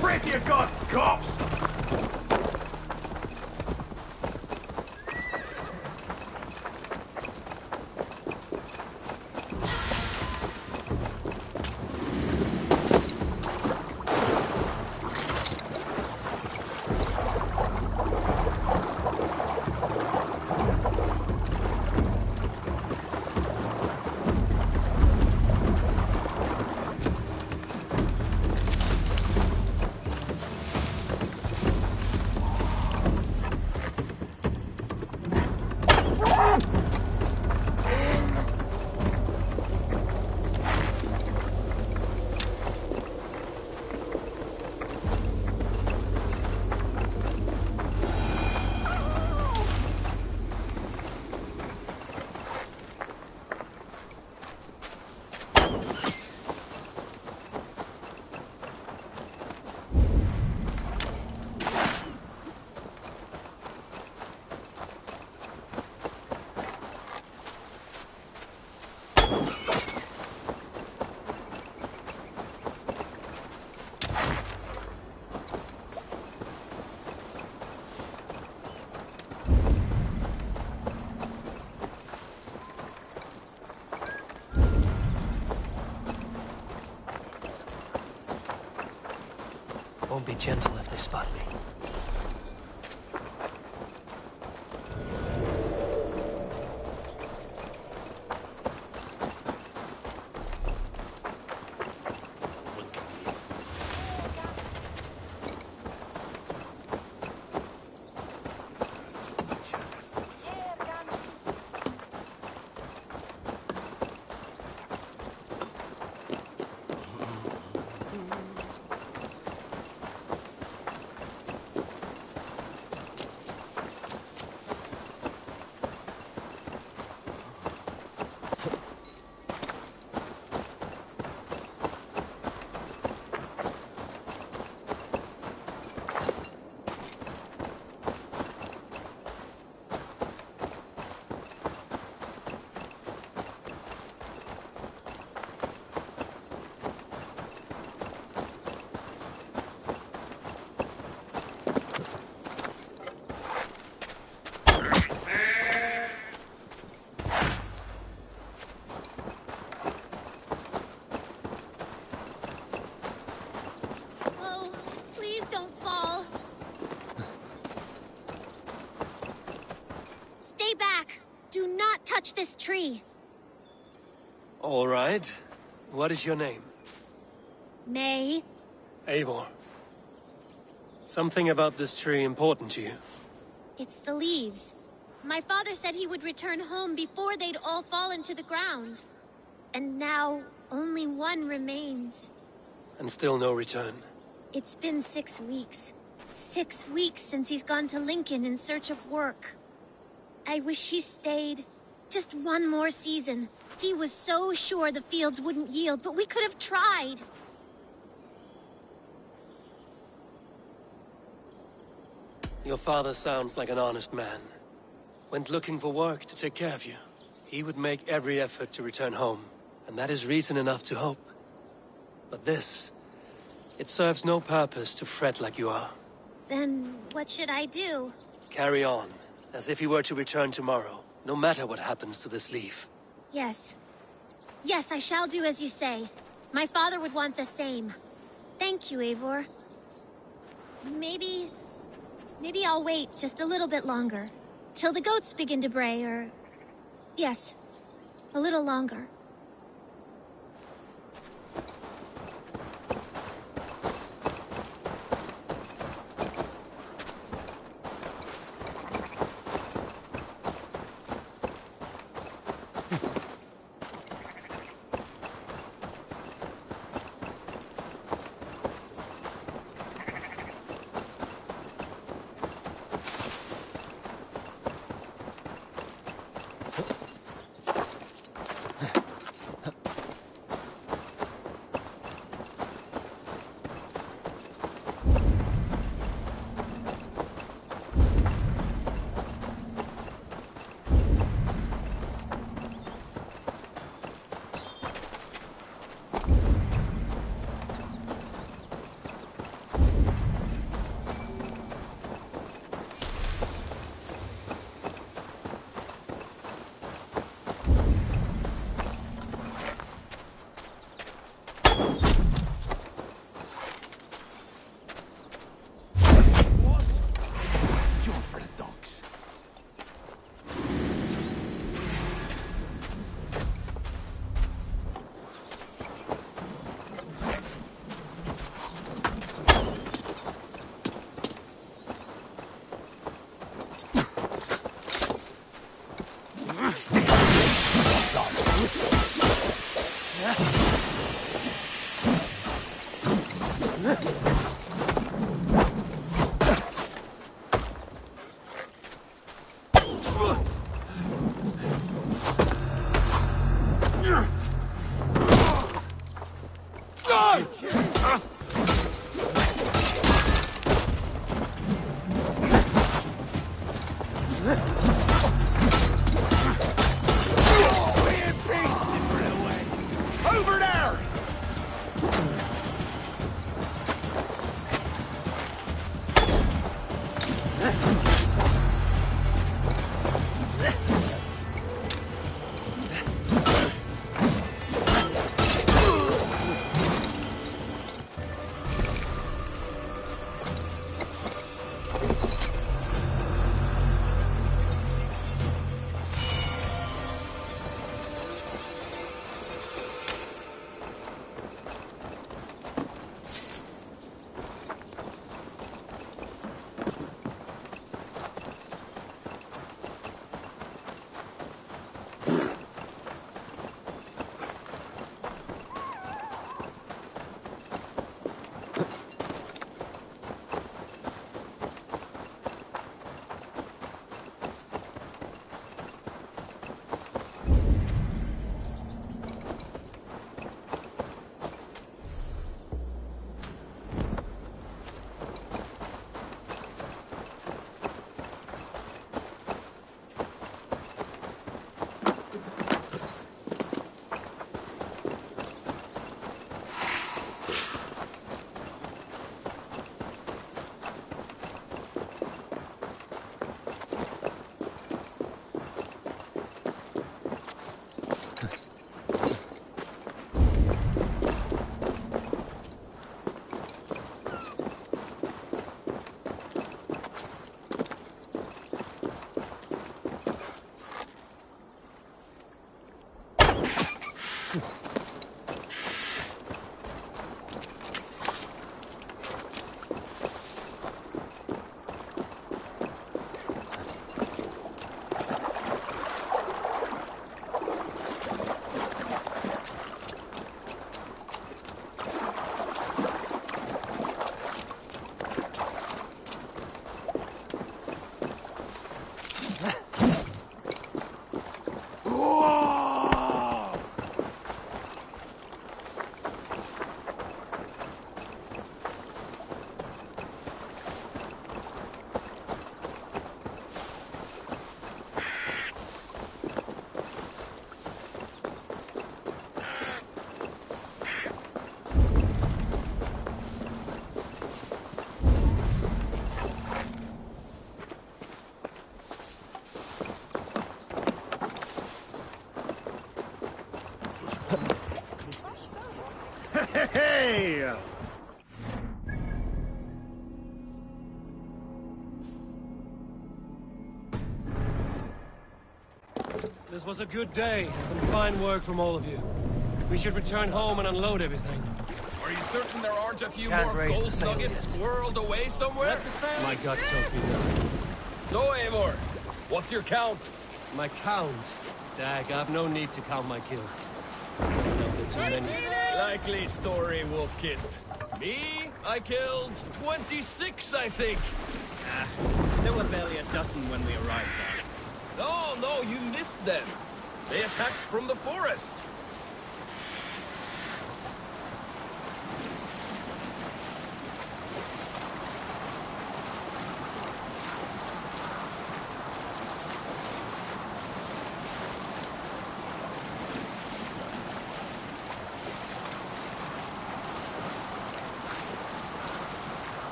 Break your god, cops! Won't be gentle if they spot me. Oh, please don't fall. Stay back. Do not touch this tree. All right. What is your name? May. Eivor. Something about this tree important to you? It's the leaves. My father said he would return home before they'd all fallen to the ground. And now, only one remains. And still no return. It's been 6 weeks. 6 weeks since he's gone to Lincoln in search of work. I wish he stayed. Just one more season. He was so sure the fields wouldn't yield, but we could have tried. Your father sounds like an honest man. Went looking for work to take care of you. He would make every effort to return home, and that is reason enough to hope. But this, it serves no purpose to fret like you are. Then what should I do? Carry on, as if he were to return tomorrow, no matter what happens to this leaf. Yes. Yes, I shall do as you say. My father would want the same. Thank you, Eivor. Maybe I'll wait just a little bit longer. Till the goats begin to bray, or... Yes, a little longer. Hey! was a good day. Some fine work from all of you. We should return home and unload everything. Are you certain there aren't a few Can't more raise the gold sail nuggets yet. squirreled away somewhere? My gut tells me no. So, Eivor, what's your count? My count? Dag, I've no need to count my kills. Not too many. Likely story, Wolf-Kissed. Me? I killed 26, I think. There were barely a dozen when we arrived there. No, you missed them. They attacked from the forest.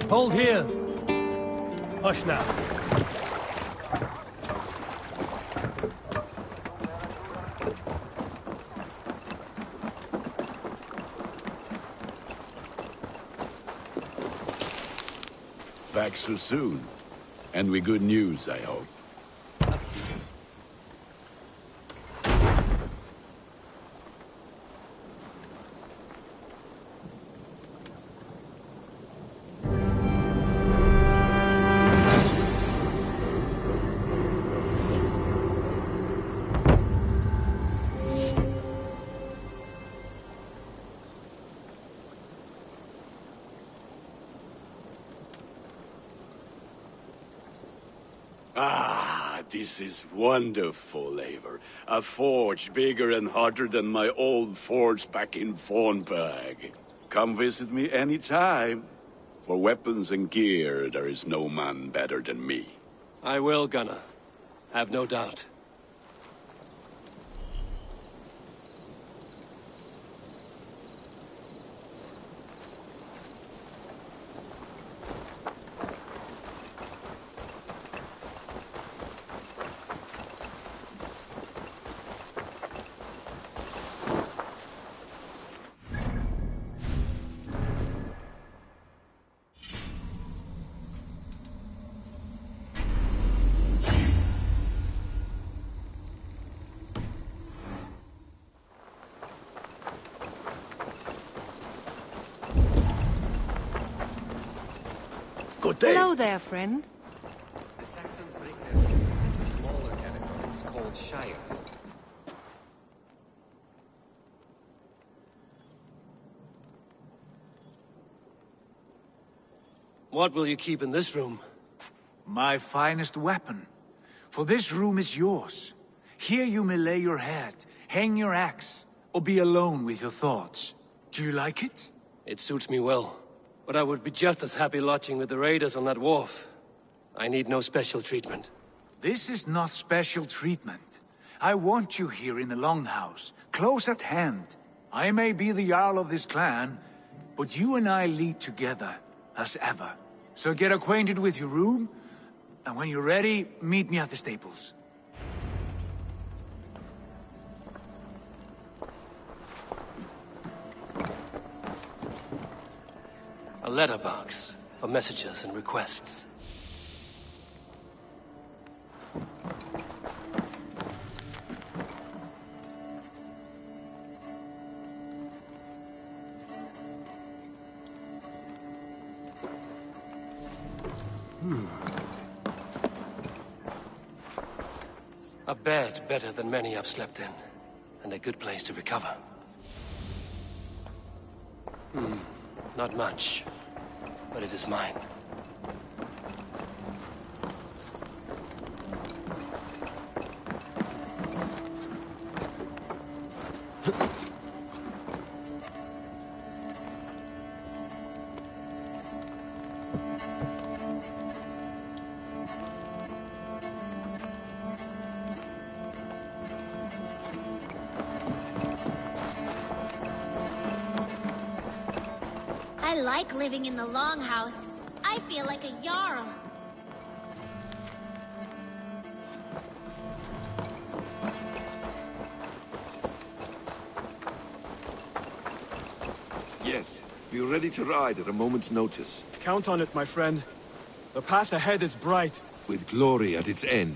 Hold here. Hush now. Back so soon. And with good news, I hope. Ah, this is wonderful, Eivor. A forge bigger and hotter than my old forge back in Fornburg. Come visit me anytime. For weapons and gear, there is no man better than me. I will, Gunnar. Have no doubt. Good day. Hello there, friend. The Saxons break their kingdoms into smaller territories called shires. What will you keep in this room? My finest weapon. For this room is yours. Here you may lay your head, hang your axe, or be alone with your thoughts. Do you like it? It suits me well. But I would be just as happy lodging with the raiders on that wharf. I need no special treatment. This is not special treatment. I want you here in the Longhouse, close at hand. I may be the Jarl of this clan, but you and I lead together, as ever. So get acquainted with your room, and when you're ready, meet me at the stables. A letterbox for messages and requests. A bed better than many I've slept in, and a good place to recover. Not much, but it is mine. I like living in the Longhouse. I feel like a Jarl. Be ready to ride at a moment's notice. Count on it, my friend. The path ahead is bright. With glory at its end.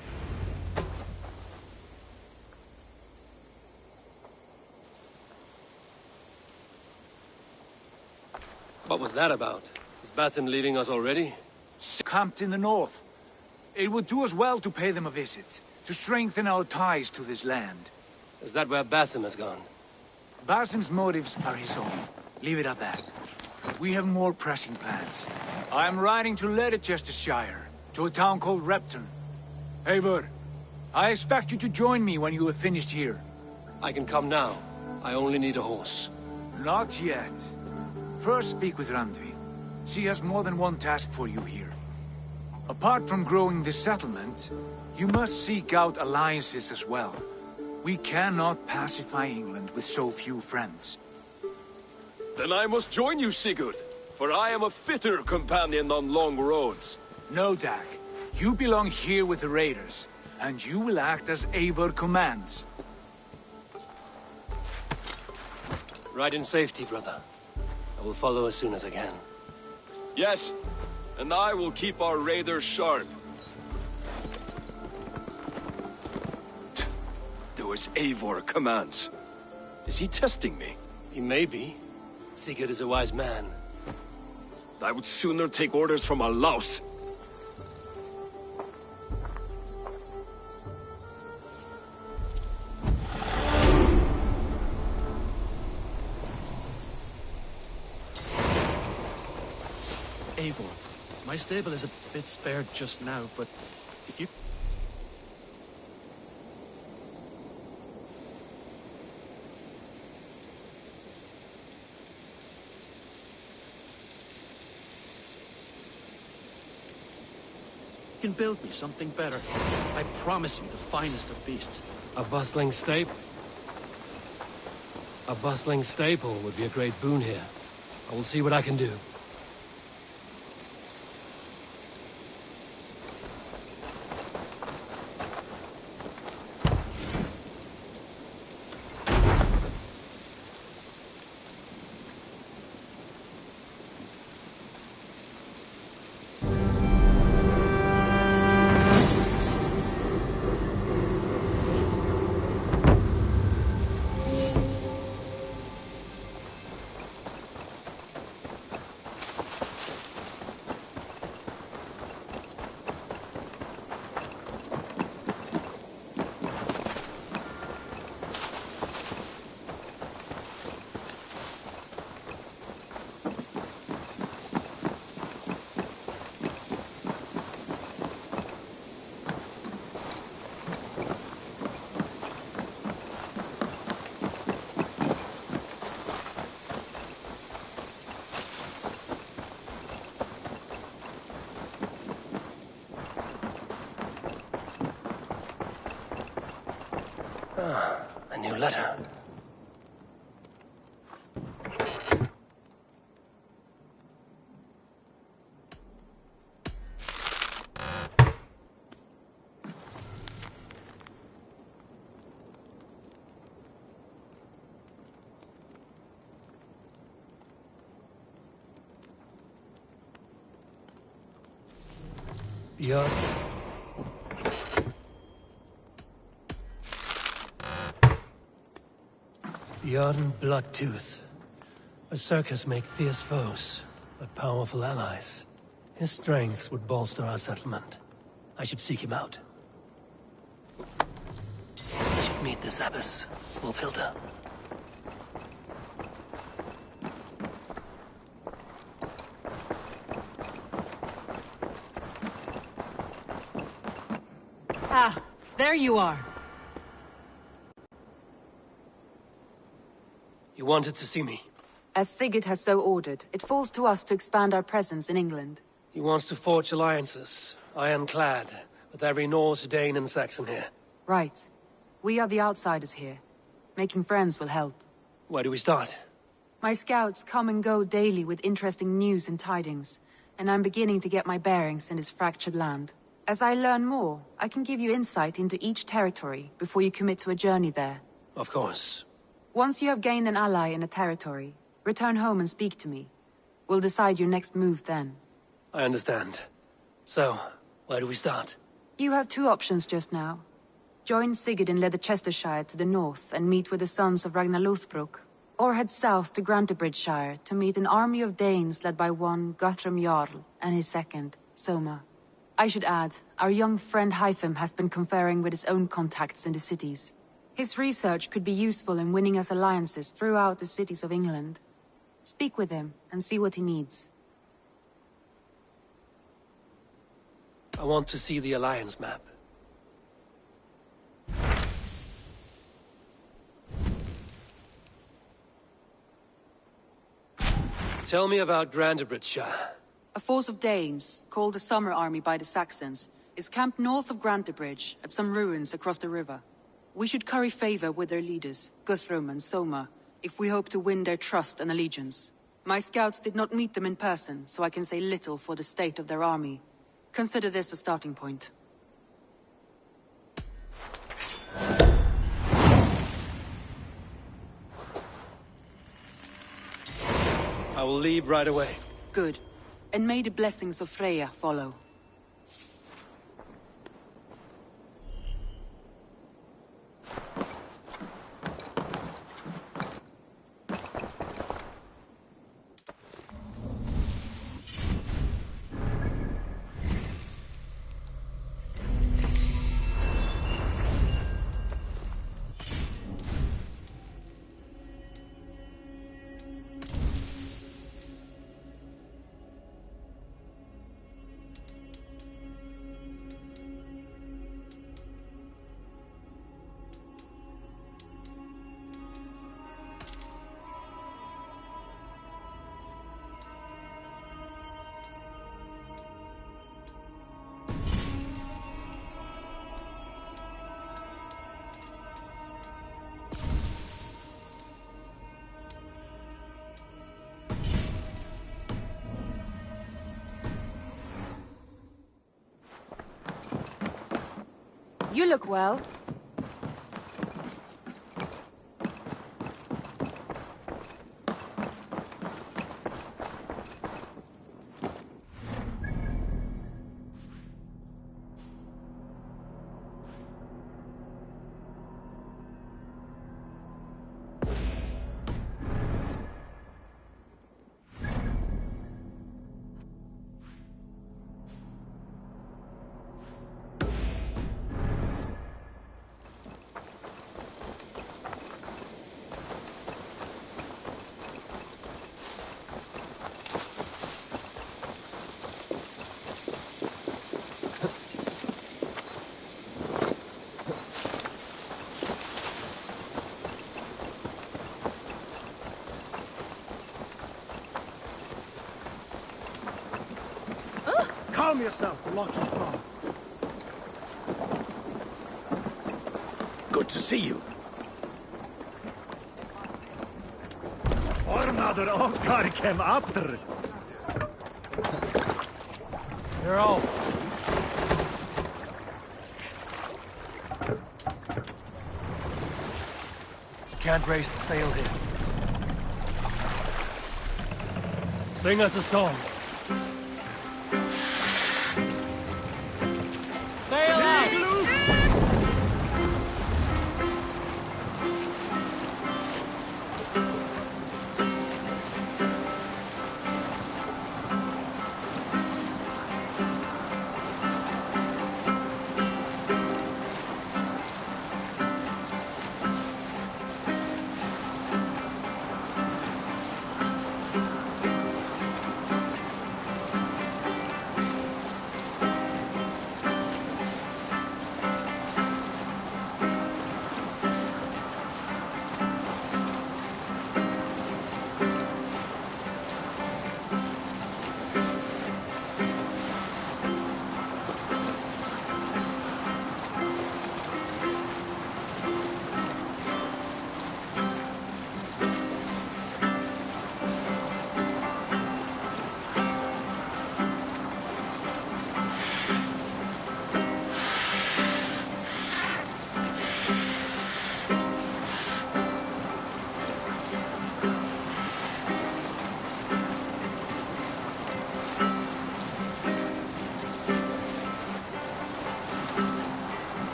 What was that about? Is Basim leaving us already? Camped in the north. It would do us well to pay them a visit, to strengthen our ties to this land. Is that where Basim has gone? Basim's motives are his own. Leave it at that. We have more pressing plans. I am riding to Leicestershire, to a town called Repton. Eivor, I expect you to join me when you have finished here. I can come now. I only need a horse. Not yet. First speak with Randvi. She has more than one task for you here. Apart from growing this settlement, you must seek out alliances as well. We cannot pacify England with so few friends. Then I must join you, Sigurd, for I am a fitter companion on long roads. No, Dag. You belong here with the raiders, and you will act as Eivor commands. Ride in safety, brother. I will follow as soon as I can. Yes, and I will keep our raiders sharp. Do as Eivor commands. Is he testing me? He may be. Sigurd is a wise man. I would sooner take orders from a louse. Eivor, my stable is a bit spared just now, but if you... can build me something better, I promise you the finest of beasts. A bustling stable? A bustling stable would be a great boon here. I will see what I can do. A new letter. Björn. Bjorn Bloodtooth. Berserkers make fierce foes, but powerful allies. His strength would bolster our settlement. I should seek him out. I should meet this abbess, Wolfhilda. Ah, there you are. You wanted to see me? As Sigurd has so ordered, it falls to us to expand our presence in England. He wants to forge alliances, ironclad, with every Norse, Dane and Saxon here. Right. We are the outsiders here. Making friends will help. Where do we start? My scouts come and go daily with interesting news and tidings, and I'm beginning to get my bearings in this fractured land. As I learn more, I can give you insight into each territory before you commit to a journey there. Of course. Once you have gained an ally in a territory, return home and speak to me. We'll decide your next move then. I understand. So, where do we start? You have two options just now. Join Sigurd in Leicestershire to the north and meet with the sons of Ragnar Lothbrok, or head south to Grantebridgeshire to meet an army of Danes led by one Guthrum Jarl and his second, Soma. I should add, our young friend Hytham has been conferring with his own contacts in the cities. His research could be useful in winning us alliances throughout the cities of England. Speak with him and see what he needs. I want to see the Alliance map. Tell me about Grantebridgeshire. A force of Danes, called the Summer Army by the Saxons, is camped north of Grantebridge at some ruins across the river. We should curry favor with their leaders, Guthrum and Soma, if we hope to win their trust and allegiance. My scouts did not meet them in person, so I can say little for the state of their army. Consider this a starting point. I will leave right away. Good. And may the blessings of Freya follow. You look well. Calm yourself and lock your car. Good to see you. Ornader Okkar kem after. You're all. You can't raise the sail here. Sing us a song. Sail out!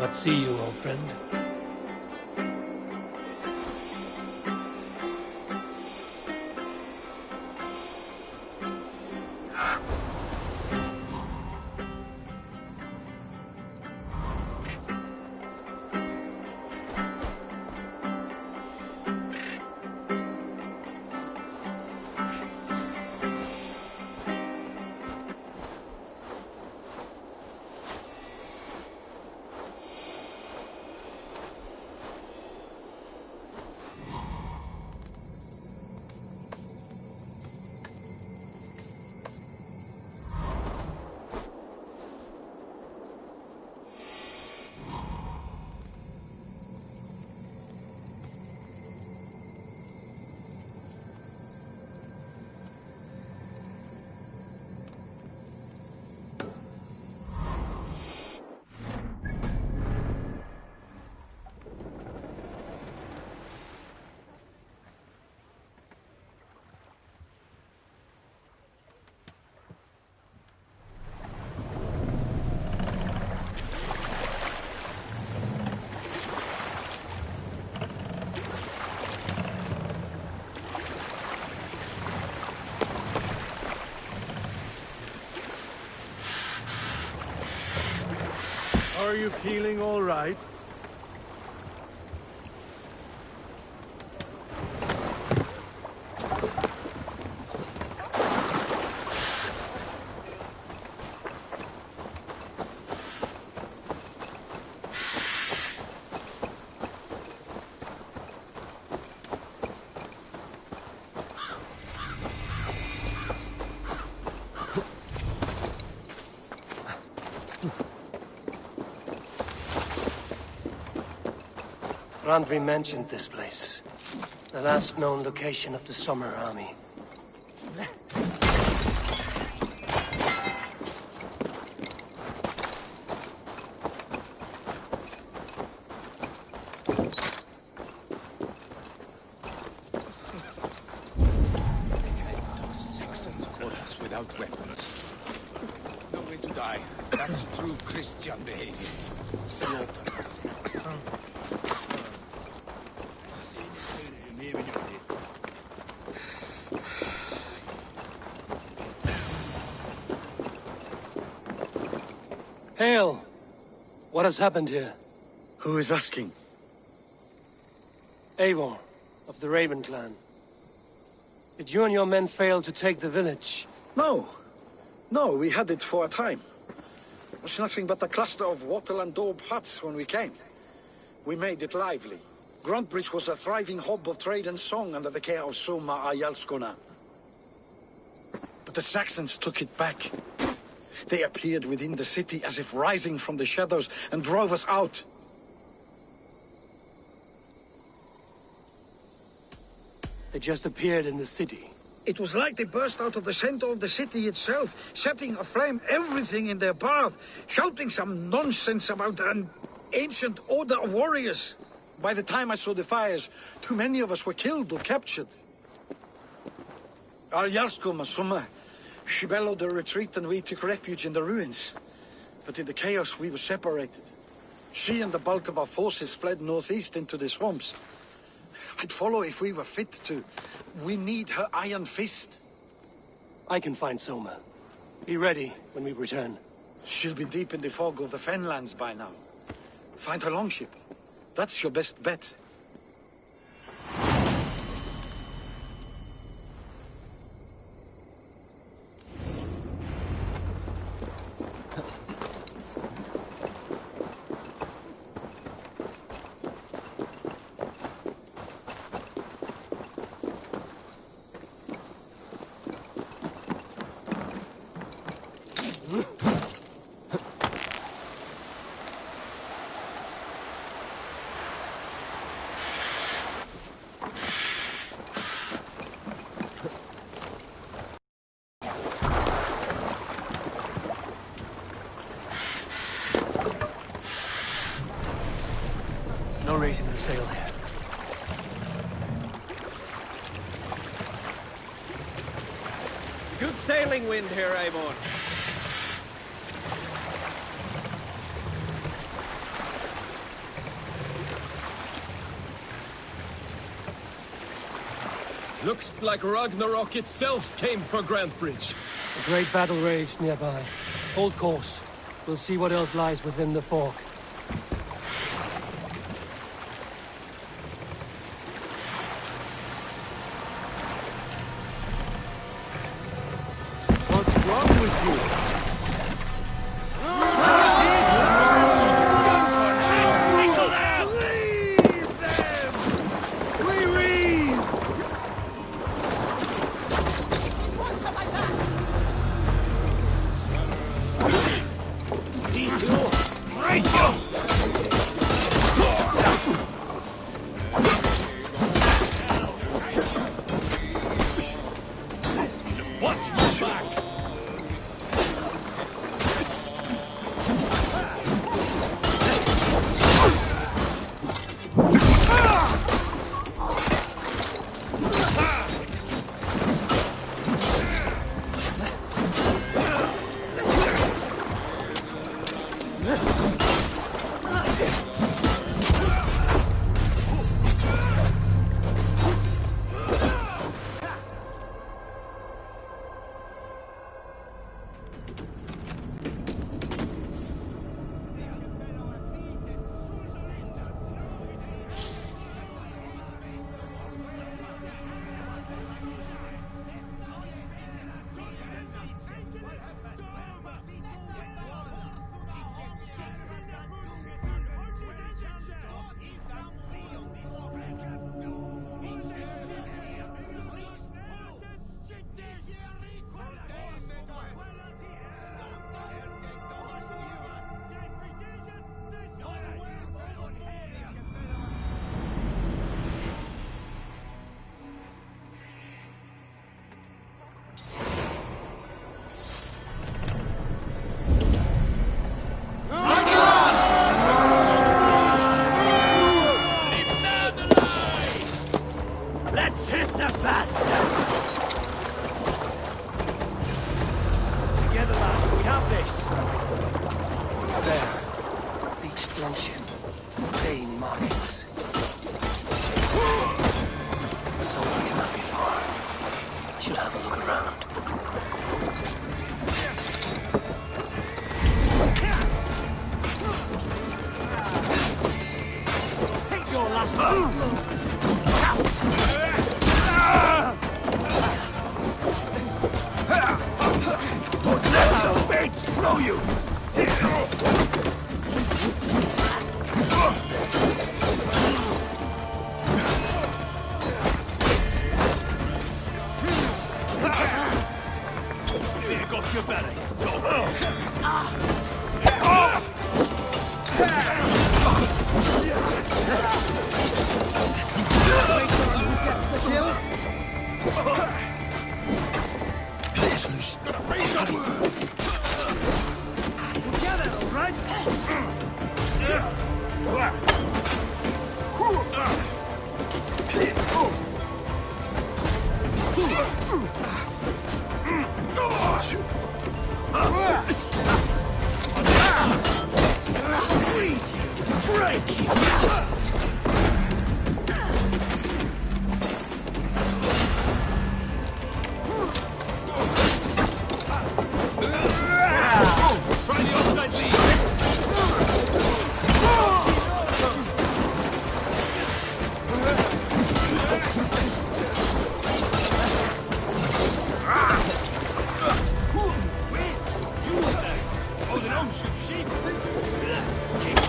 but see you, old friend. Are you feeling all right? Randvi mentioned this place. The last known location of the Summer Army. Saxons caught us without weapons. No way to die. That's true Christian behavior. Hail! What has happened here? Who is asking? Eivor, of the Raven clan. Did you and your men fail to take the village? No. No, we had it for a time. It was nothing but a cluster of wattle and daub huts when we came. We made it lively. Gruntbridge was a thriving hub of trade and song under the care of Soma Ayalskona. But the Saxons took it back. They appeared within the city as if rising from the shadows and drove us out. They just appeared in the city. It was like they burst out of the center of the city itself, setting aflame everything in their path, shouting some nonsense about an ancient order of warriors. By the time I saw the fires, too many of us were killed or captured. Arjalsko Masuma, she bellowed a retreat and we took refuge in the ruins. But in the chaos we were separated. She and the bulk of our forces fled northeast into the swamps. I'd follow if we were fit to. We need her iron fist. I can find Soma. Be ready when we return. She'll be deep in the fog of the Fenlands by now. Find her longship. That's your best bet. No reason to sail here. Good sailing wind here, Eivor. Looks like Ragnarok itself came for Grantebridge. A great battle raged nearby. Hold course. We'll see what else lies within the fork. What's wrong with you?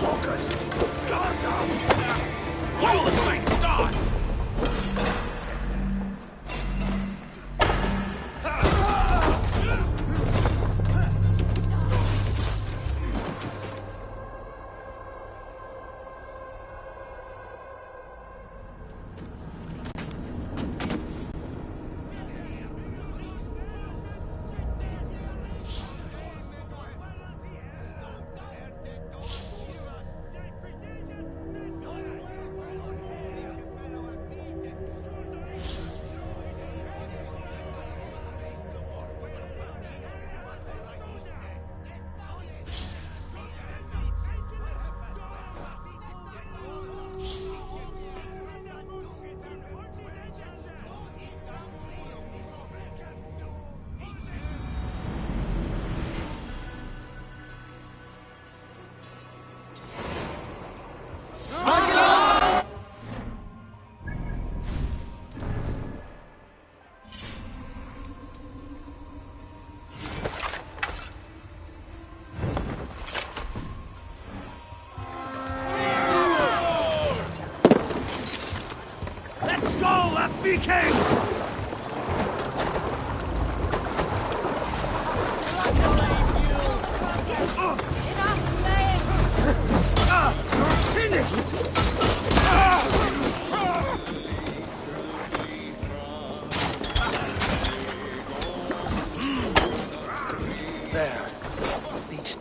Walkers! Guard!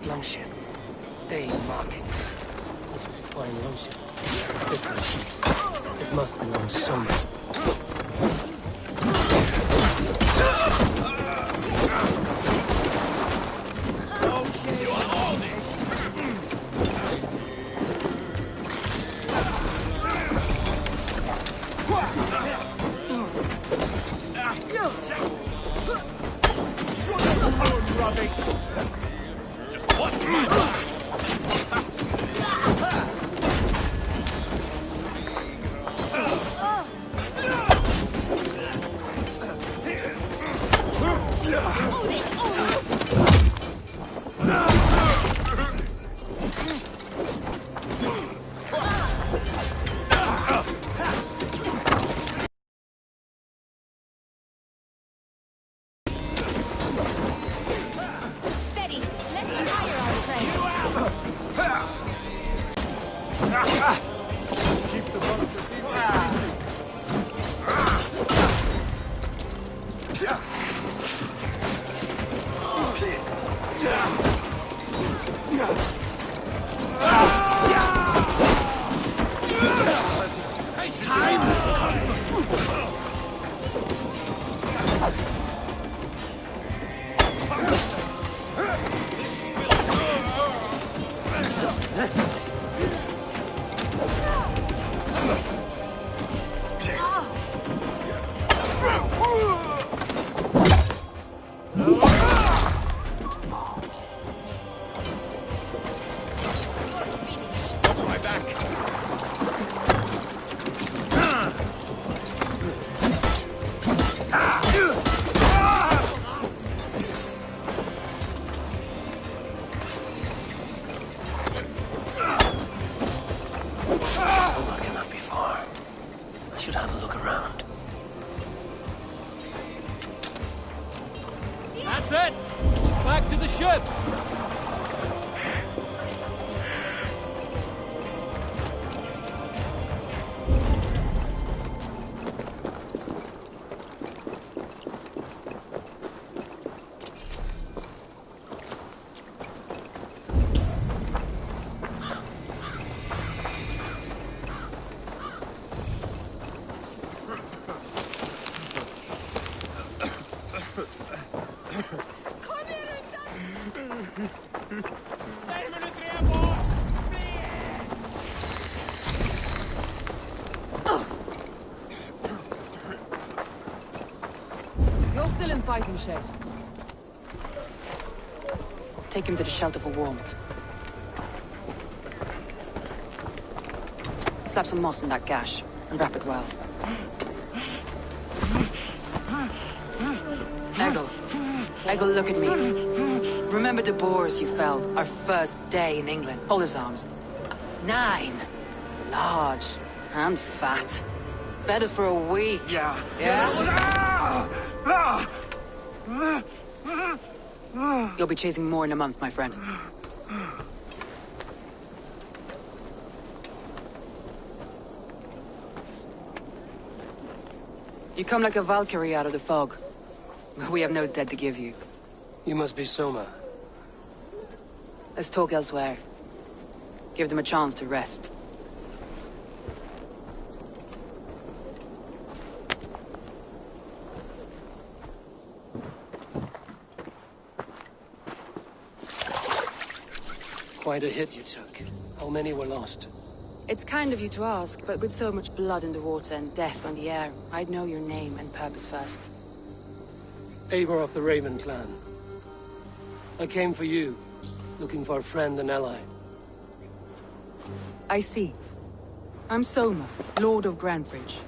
longship. Dane markings. This was a fine longship. Fit for a chief. It must belong to someone. Just watch my back! Steady. Let's fire our train. Keep the front of your feet. Watch my back! Soma cannot be far. I should have a look around. That's it! Back to the ship! You're still in fighting shape. Take him to the shelter for warmth. Slap some moss in that gash, and wrap it well. Eggle, look at me. Remember the boars you felled, our first day in England? Hold his arms. 9. Large. And fat. Fed us for a week. Yeah? You'll be chasing more in a month, my friend. You come like a Valkyrie out of the fog. We have no dead to give you. You must be Soma. Let's talk elsewhere. Give them a chance to rest. Quite a hit you took. How many were lost? It's kind of you to ask, but with so much blood in the water and death on the air, I'd know your name and purpose first. Eivor of the Raven clan. I came for you, looking for a friend and ally. I see. I'm Soma, Lord of Grantebridge.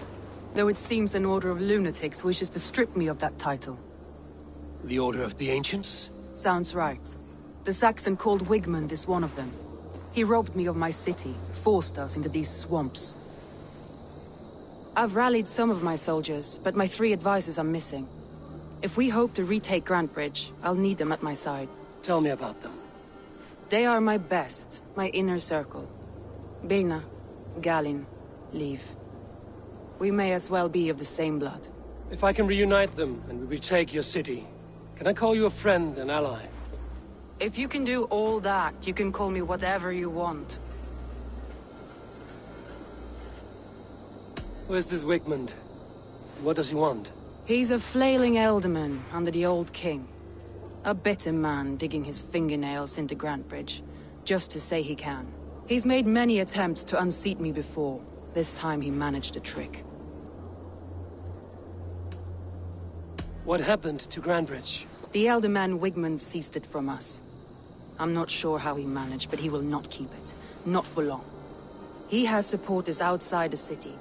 Though it seems an order of lunatics wishes to strip me of that title. The Order of the Ancients? Sounds right. The Saxon called Wigmund is one of them. He robbed me of my city, forced us into these swamps. I've rallied some of my soldiers, but my 3 advisors are missing. If we hope to retake Grantebridge, I'll need them at my side. Tell me about them. They are my best, my inner circle. Birna, Galin, Liv. We may as well be of the same blood. If I can reunite them and we retake your city, can I call you a friend and ally? If you can do all that, you can call me whatever you want. Where's this Wigmund? What does he want? He's a flailing elderman under the old king. A bitter man digging his fingernails into Grantebridge, just to say he can. He's made many attempts to unseat me before. This time he managed a trick. What happened to Grantebridge? The elder man Wigmund seized it from us. I'm not sure how he managed, but he will not keep it. Not for long. He has supporters outside the city,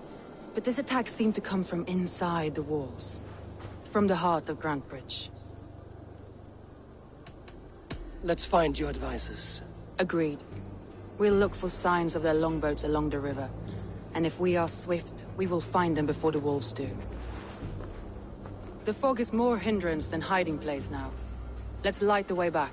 but this attack seemed to come from inside the walls. From the heart of Grantebridge. Let's find your advisors. Agreed. We'll look for signs of their longboats along the river. And if we are swift, we will find them before the wolves do. The fog is more hindrance than hiding place now. Let's light the way back.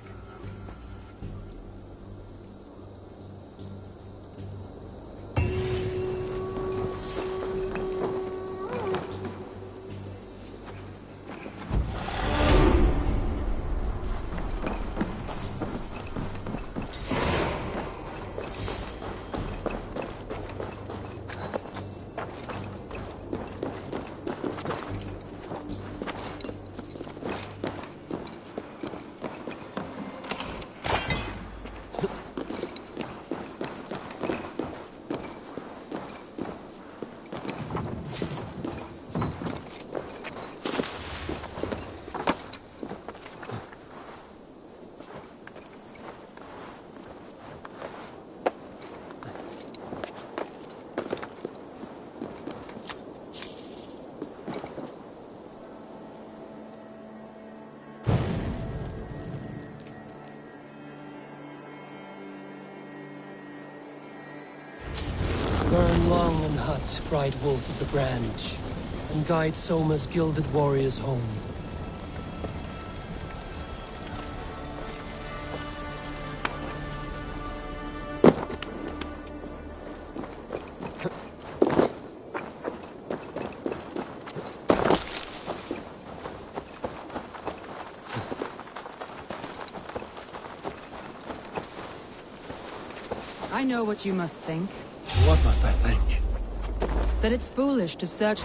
Burn long and hot, bright wolf of the branch, and guide Soma's gilded warriors home. I know what you must think. What must I think? That it's foolish to search...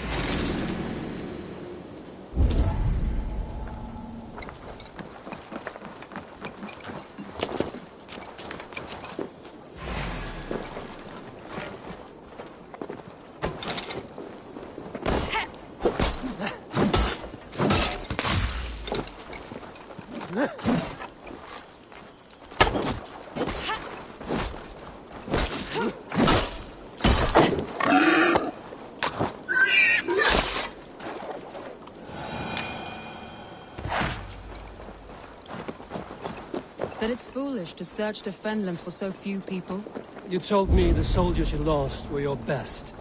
That it's foolish to search the Fenlands for so few people? You told me the soldiers you lost were your best.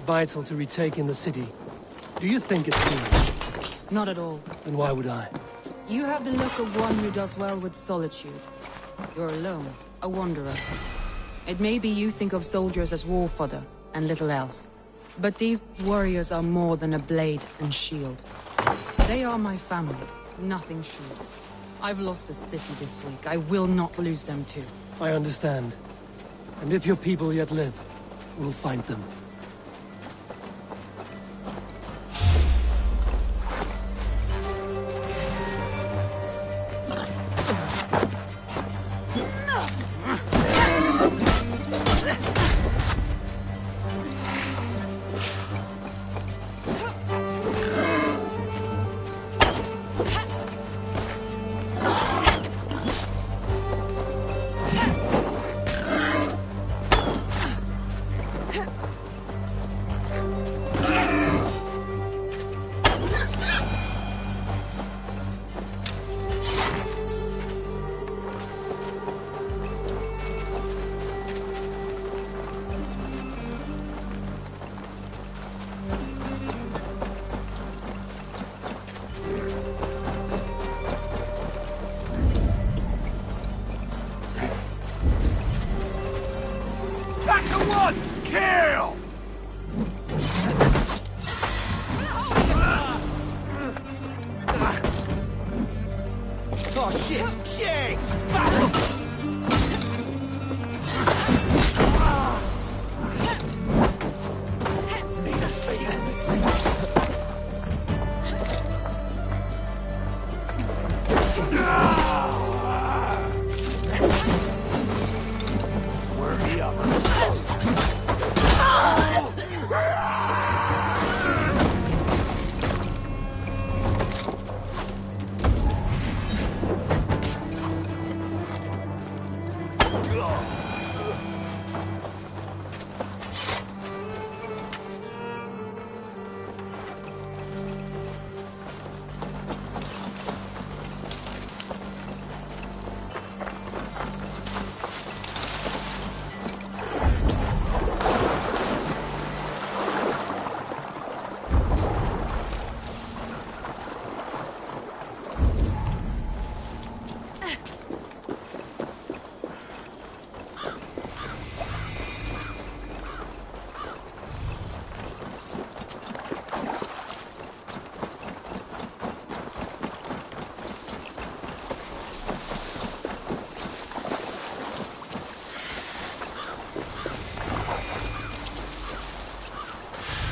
Vital to retaking the city. Do you think it's foolish? Not at all. Then why would I? You have the look of one who does well with solitude. You're alone, a wanderer. It may be you think of soldiers as war fodder, and little else. But these warriors are more than a blade and shield. They are my family, nothing short. I've lost a city this week. I will not lose them too. I understand. And if your people yet live, we'll find them. Oh shit! Shit!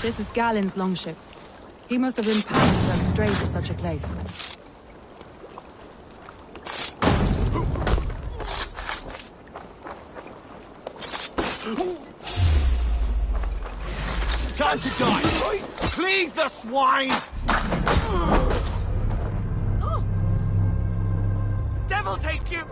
This is Galen's longship. He must have been powerful to have strayed to such a place. Time to die! Cleave the swine! Devil take you!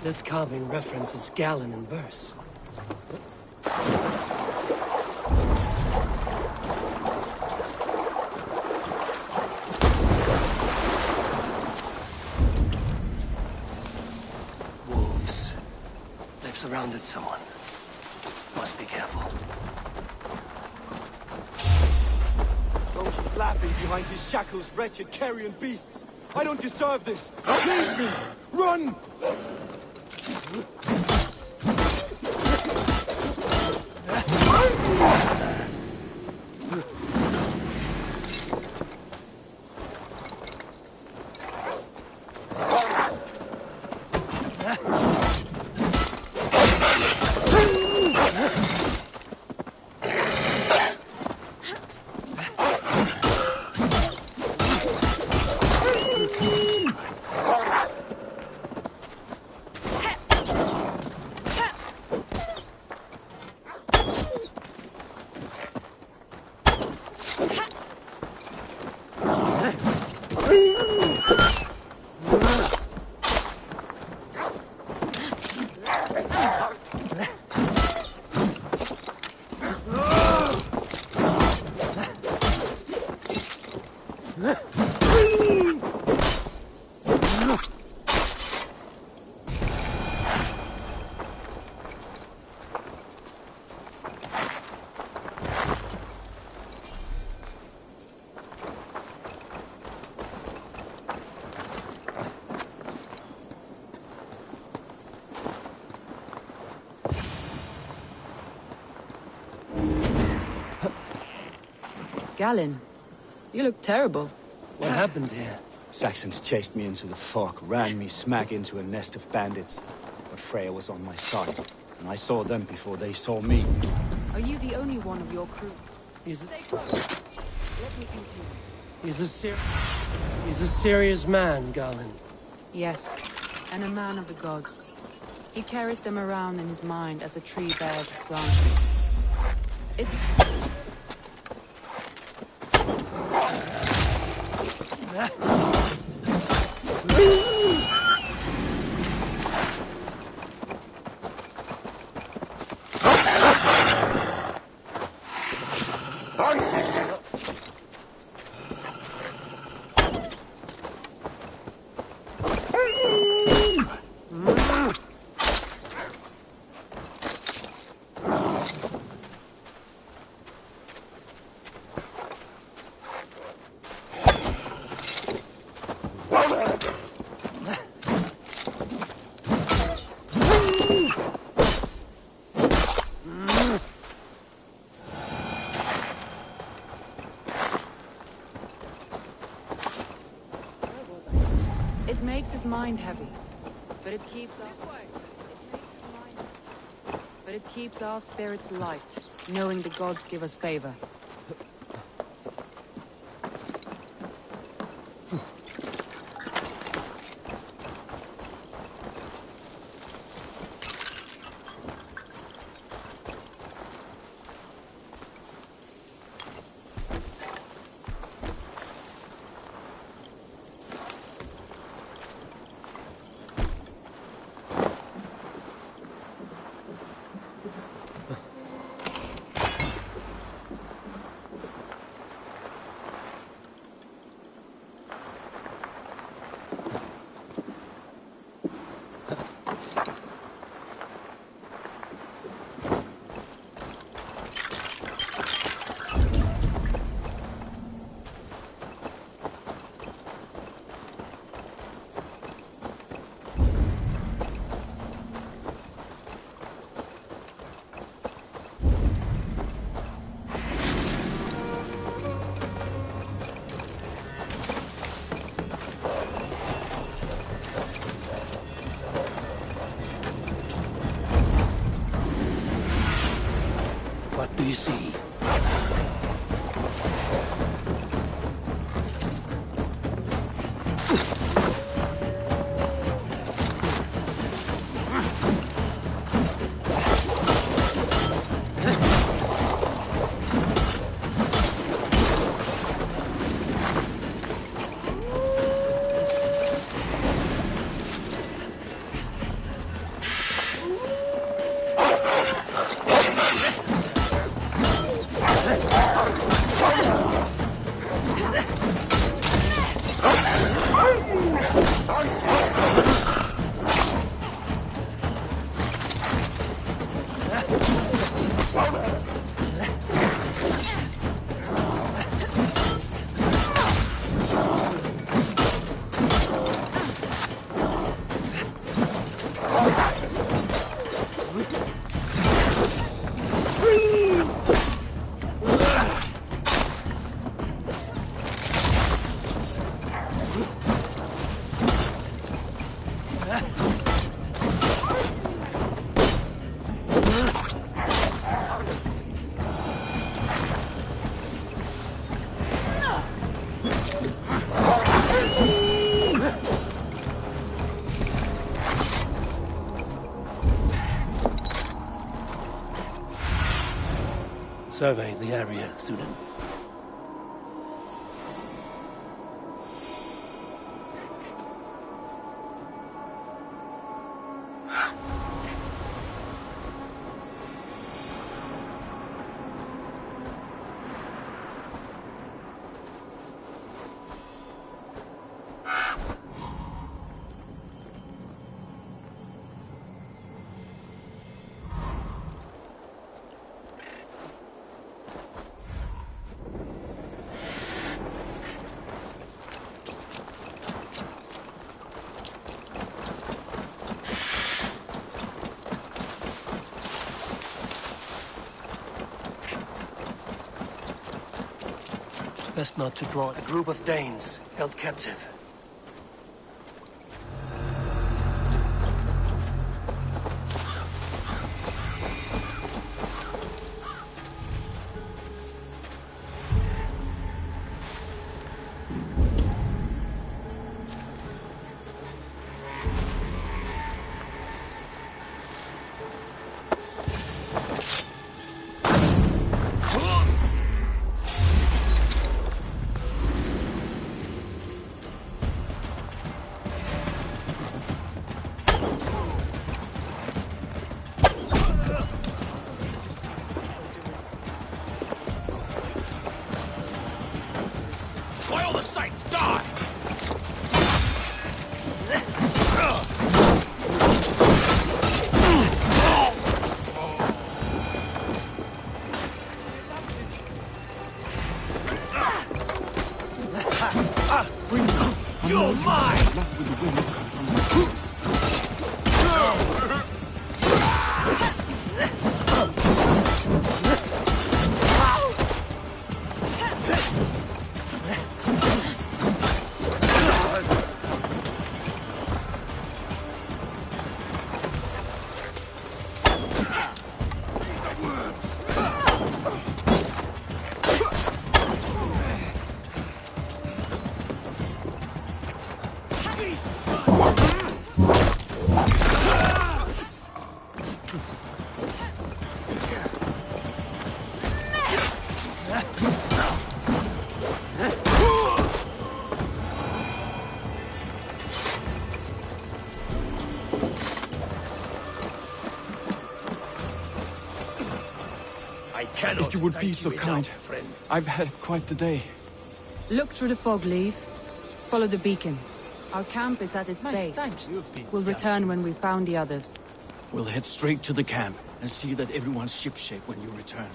This carving references Galen in verse. Wolves. They've surrounded someone. Must be careful. Soldiers laughing behind his shackles, wretched carrion beasts. I don't deserve this. Leave me! Run! Galen, you look terrible. What happened here? Saxons chased me into the fog, ran me smack into a nest of bandits. But Freya was on my side, and I saw them before they saw me. Are you the only one of your crew? He's Stay close. Let me conclude. He's a serious man, Galen. Yes, and a man of the gods. He carries them around in his mind as a tree bears its branches. It makes his mind heavy, but it keeps our spirits light, knowing the gods give us favor. What do you see? Survey the area, Sudan. Best not to draw a group of Danes held captive. You're mine! Not with the wind come from my boots. Jesus! If you would be so kind, I've had quite the day. Look through the fog, Leave. Follow the beacon. Our camp is at its base. We'll return when we've found the others. We'll head straight to the camp and see that everyone's shipshape when you return.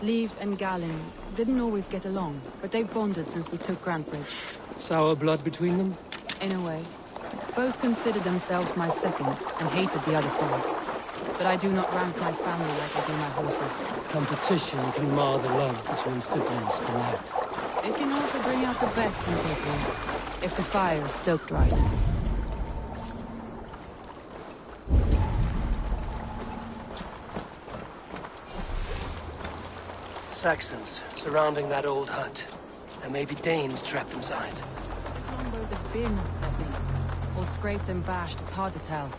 Leave and Galen didn't always get along, but they've bonded since we took Grantbridge. Sour blood between them? In a way. Both considered themselves my second and hated the other four. But I do not rank my family like I do my horses. Competition can mar the love between siblings for life. It can also bring out the best in people, if the fire is stoked right. Saxons surrounding that old hut. There may be Danes trapped inside. This longboat has been something. All scraped and bashed, it's hard to tell.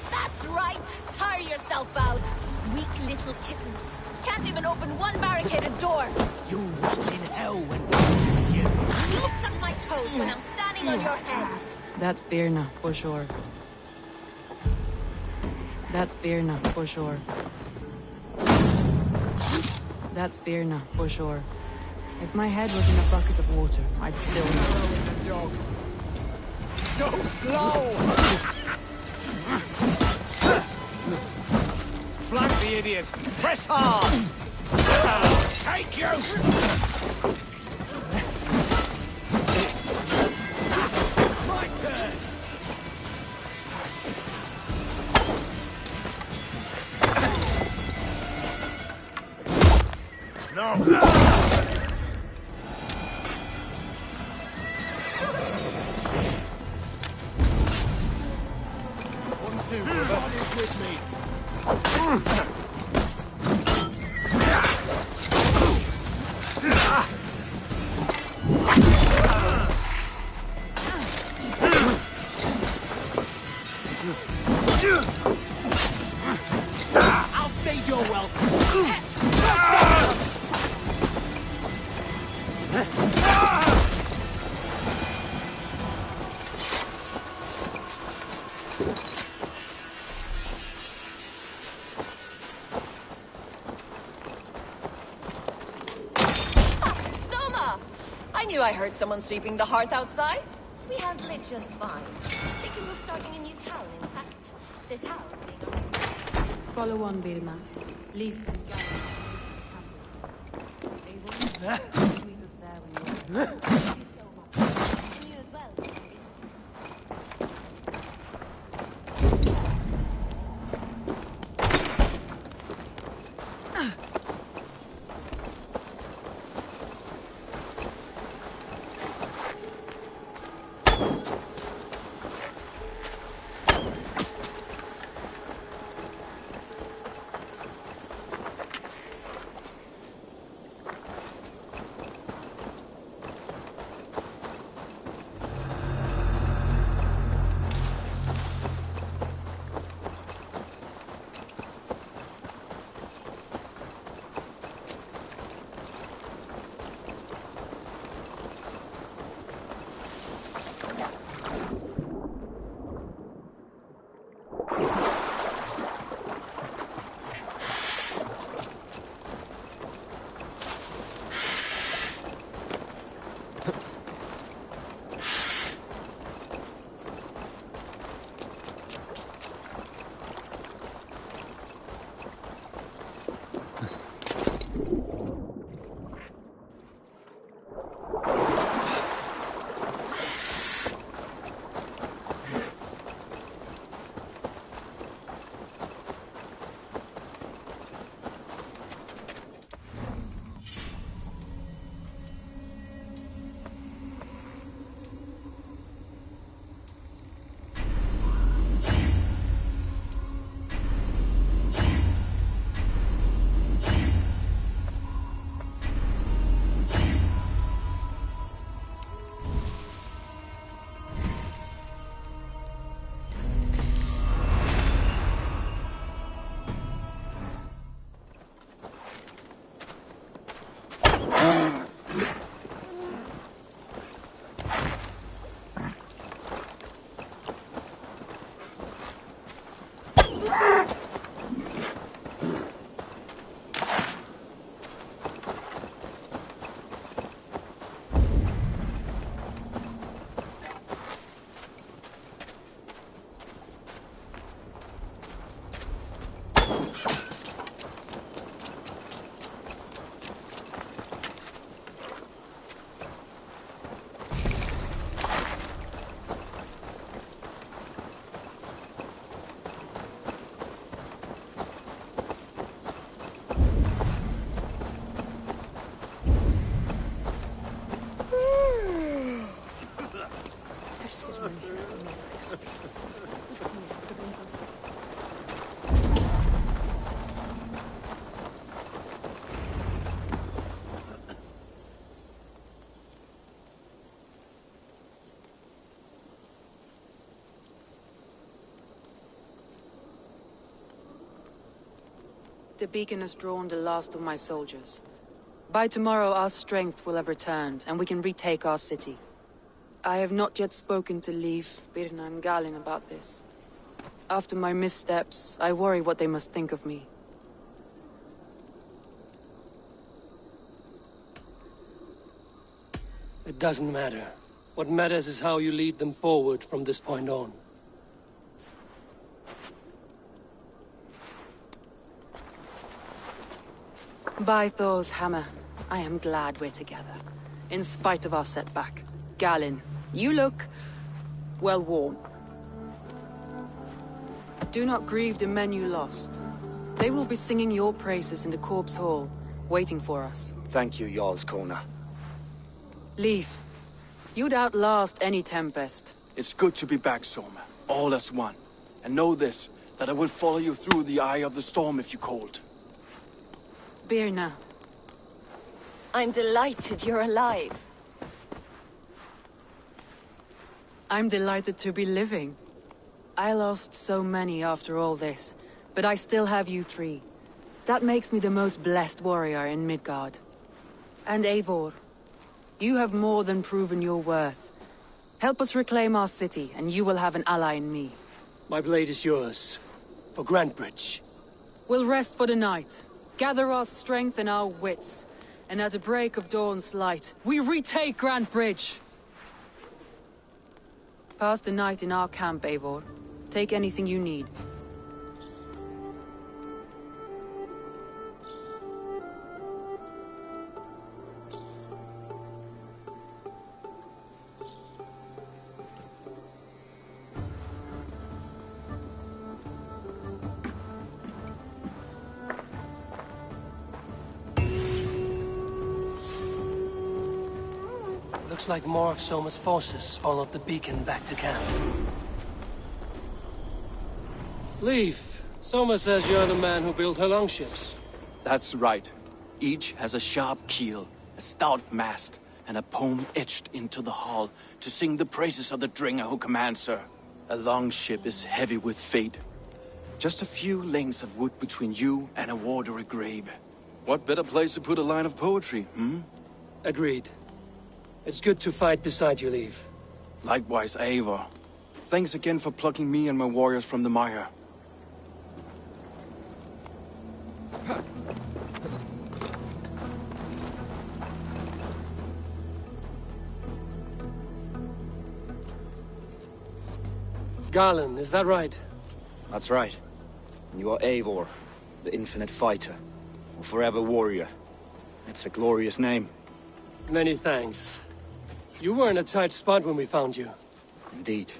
That's right! Tire yourself out! Weak little kittens. Can't even open one barricaded door! You rot in hell when we're with you. You suck my toes when I'm standing on your head! That's Birna, for sure. That's Birna, for sure. That's Birna, for sure. If my head was in a bucket of water, I'd still know. Go slow! Flank the idiots! Press hard! Take you! Right there! No! With me. I'll stage your welcome. I heard someone sweeping the hearth outside. We handle it just fine. Thinking of starting a new town, in fact. This house being our... Follow on, Birna. Leave. The beacon has drawn the last of my soldiers. By tomorrow our strength will have returned, and we can retake our city. I have not yet spoken to Leif, Birna and Galin about this. After my missteps, I worry what they must think of me. It doesn't matter. What matters is how you lead them forward from this point on. By Thor's hammer, I am glad we're together. In spite of our setback. Galin, you look... well worn. Do not grieve the men you lost. They will be singing your praises in the Corpse Hall, waiting for us. Thank you, Jarl's Kona. Leif, you'd outlast any tempest. It's good to be back, Soma. All as one. And know this, that I will follow you through the eye of the storm if you called. Birna. I'm delighted you're alive. I'm delighted to be living. I lost so many after all this, but I still have you three. That makes me the most blessed warrior in Midgard. And Eivor, you have more than proven your worth. Help us reclaim our city, and you will have an ally in me. My blade is yours. For Grantebridge. We'll rest for the night. Gather our strength and our wits. And at the break of dawn's light, we retake Grantebridge! Pass the night in our camp, Eivor. Take anything you need. Looks like more of Soma's forces followed the beacon back to camp. Leif, Soma says you're the man who built her longships. That's right. Each has a sharp keel, a stout mast, and a poem etched into the hull to sing the praises of the Dringer who commands her. A longship is heavy with fate. Just a few lengths of wood between you and a watery grave. What better place to put a line of poetry, hmm? Agreed. It's good to fight beside you, Leif. Likewise, Eivor. Thanks again for plucking me and my warriors from the mire. Garland, is that right? That's right. You are Eivor, the infinite fighter, a forever warrior. It's a glorious name. Many thanks. You were in a tight spot when we found you. Indeed.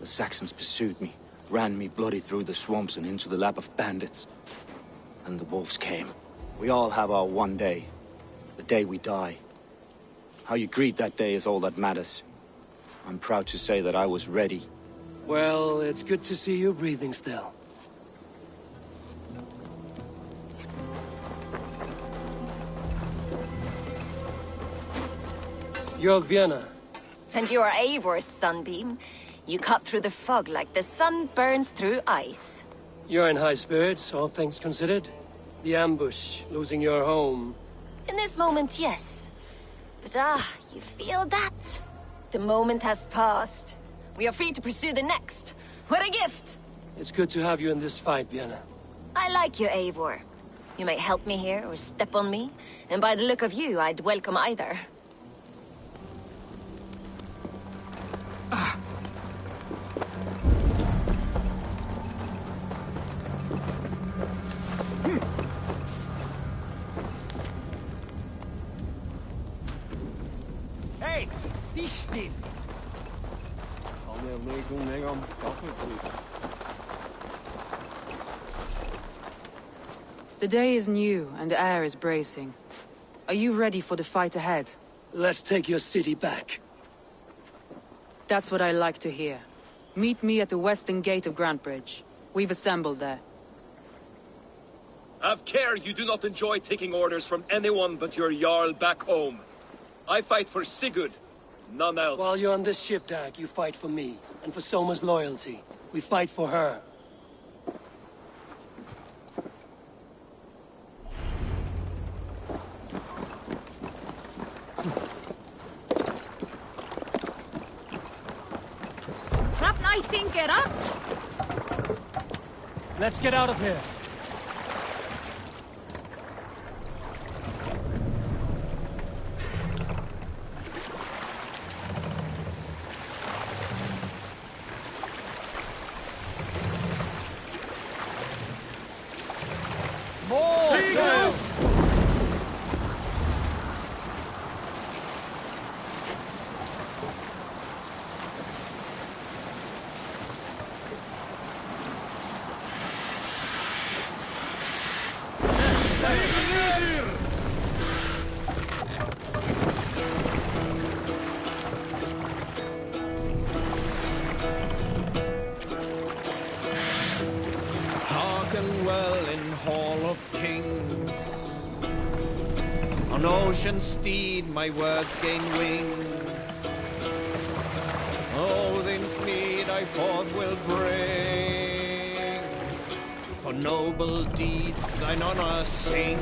The Saxons pursued me, ran me bloody through the swamps and into the lap of bandits. And the wolves came. We all have our one day. The day we die. How you greet that day is all that matters. I'm proud to say that I was ready. Well, it's good to see you breathing still. You're Birna. And you're Eivor's sunbeam. You cut through the fog like the sun burns through ice. You're in high spirits, all things considered. The ambush, losing your home. In this moment, yes. But you feel that? The moment has passed. We are free to pursue the next. What a gift! It's good to have you in this fight, Birna. I like you, Eivor. You may help me here or step on me, and by the look of you, I'd welcome either. Hey, Distin! The day is new, and the air is bracing. Are you ready for the fight ahead? Let's take your city back. That's what I like to hear. Meet me at the western gate of Grantbridge. We've assembled there. Have care you do not enjoy taking orders from anyone but your Jarl back home. I fight for Sigurd, none else. While you're on this ship, Dag, you fight for me, and for Soma's loyalty. We fight for her. Let's get out of here. More sail! Hearken well in Hall of Kings. On ocean steed my words gain wings. Odin's mead I forth will bring. For noble deeds thine honor sing.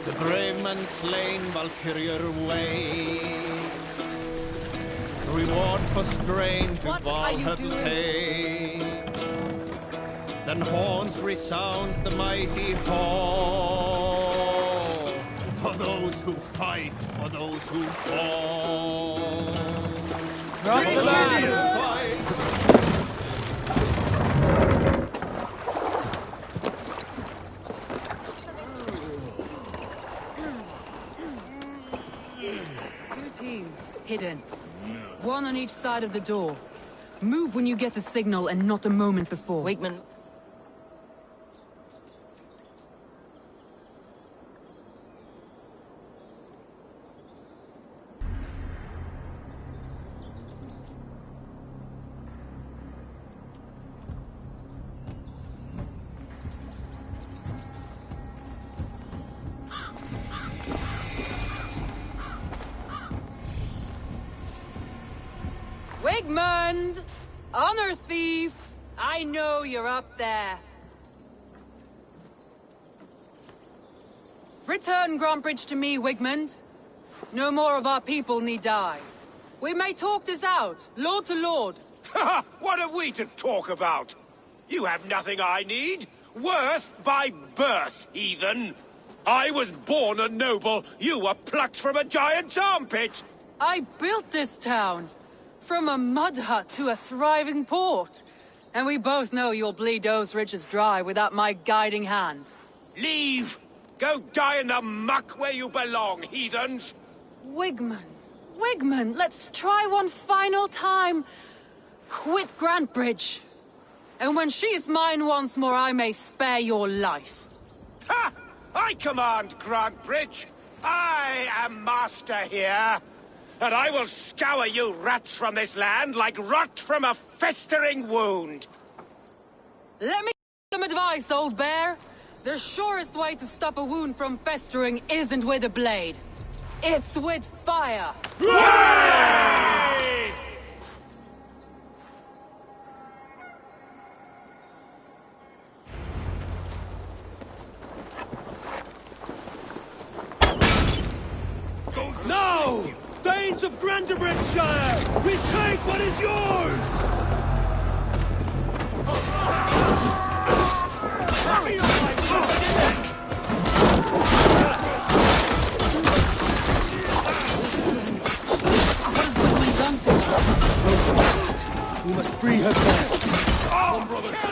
The brave man slain Valkyrier waits. Reward for strain to Valhalla take. Then horns resounds the mighty hall. For those who fight, for those who fall. Drop the line! Two teams, hidden. One on each side of the door. Move when you get the signal and not a moment before. Wigman. Wigmund! Honor thief! I know you're up there. Return Grantbridge to me, Wigmund. No more of our people need die. We may talk this out, lord to lord. Ha! What are we to talk about? You have nothing I need. Worth by birth, heathen. I was born a noble. You were plucked from a giant's armpit. I built this town. From a mud hut to a thriving port. And we both know you'll bleed those riches dry without my guiding hand. Leave! Go die in the muck where you belong, heathens! Wigmund, let's try one final time. Quit Grantbridge. And when she is mine once more, I may spare your life. Ha! I command Grantbridge. I am master here. And I will scour you rats from this land like rot from a festering wound. Let me give some advice, old bear. The surest way to stop a wound from festering isn't with a blade. It's with fire. Hooray! Now! Thanes of Grantebridgeshire! Retake what is yours! What has Wigmund done to her? We must free her first. Oh, brothers!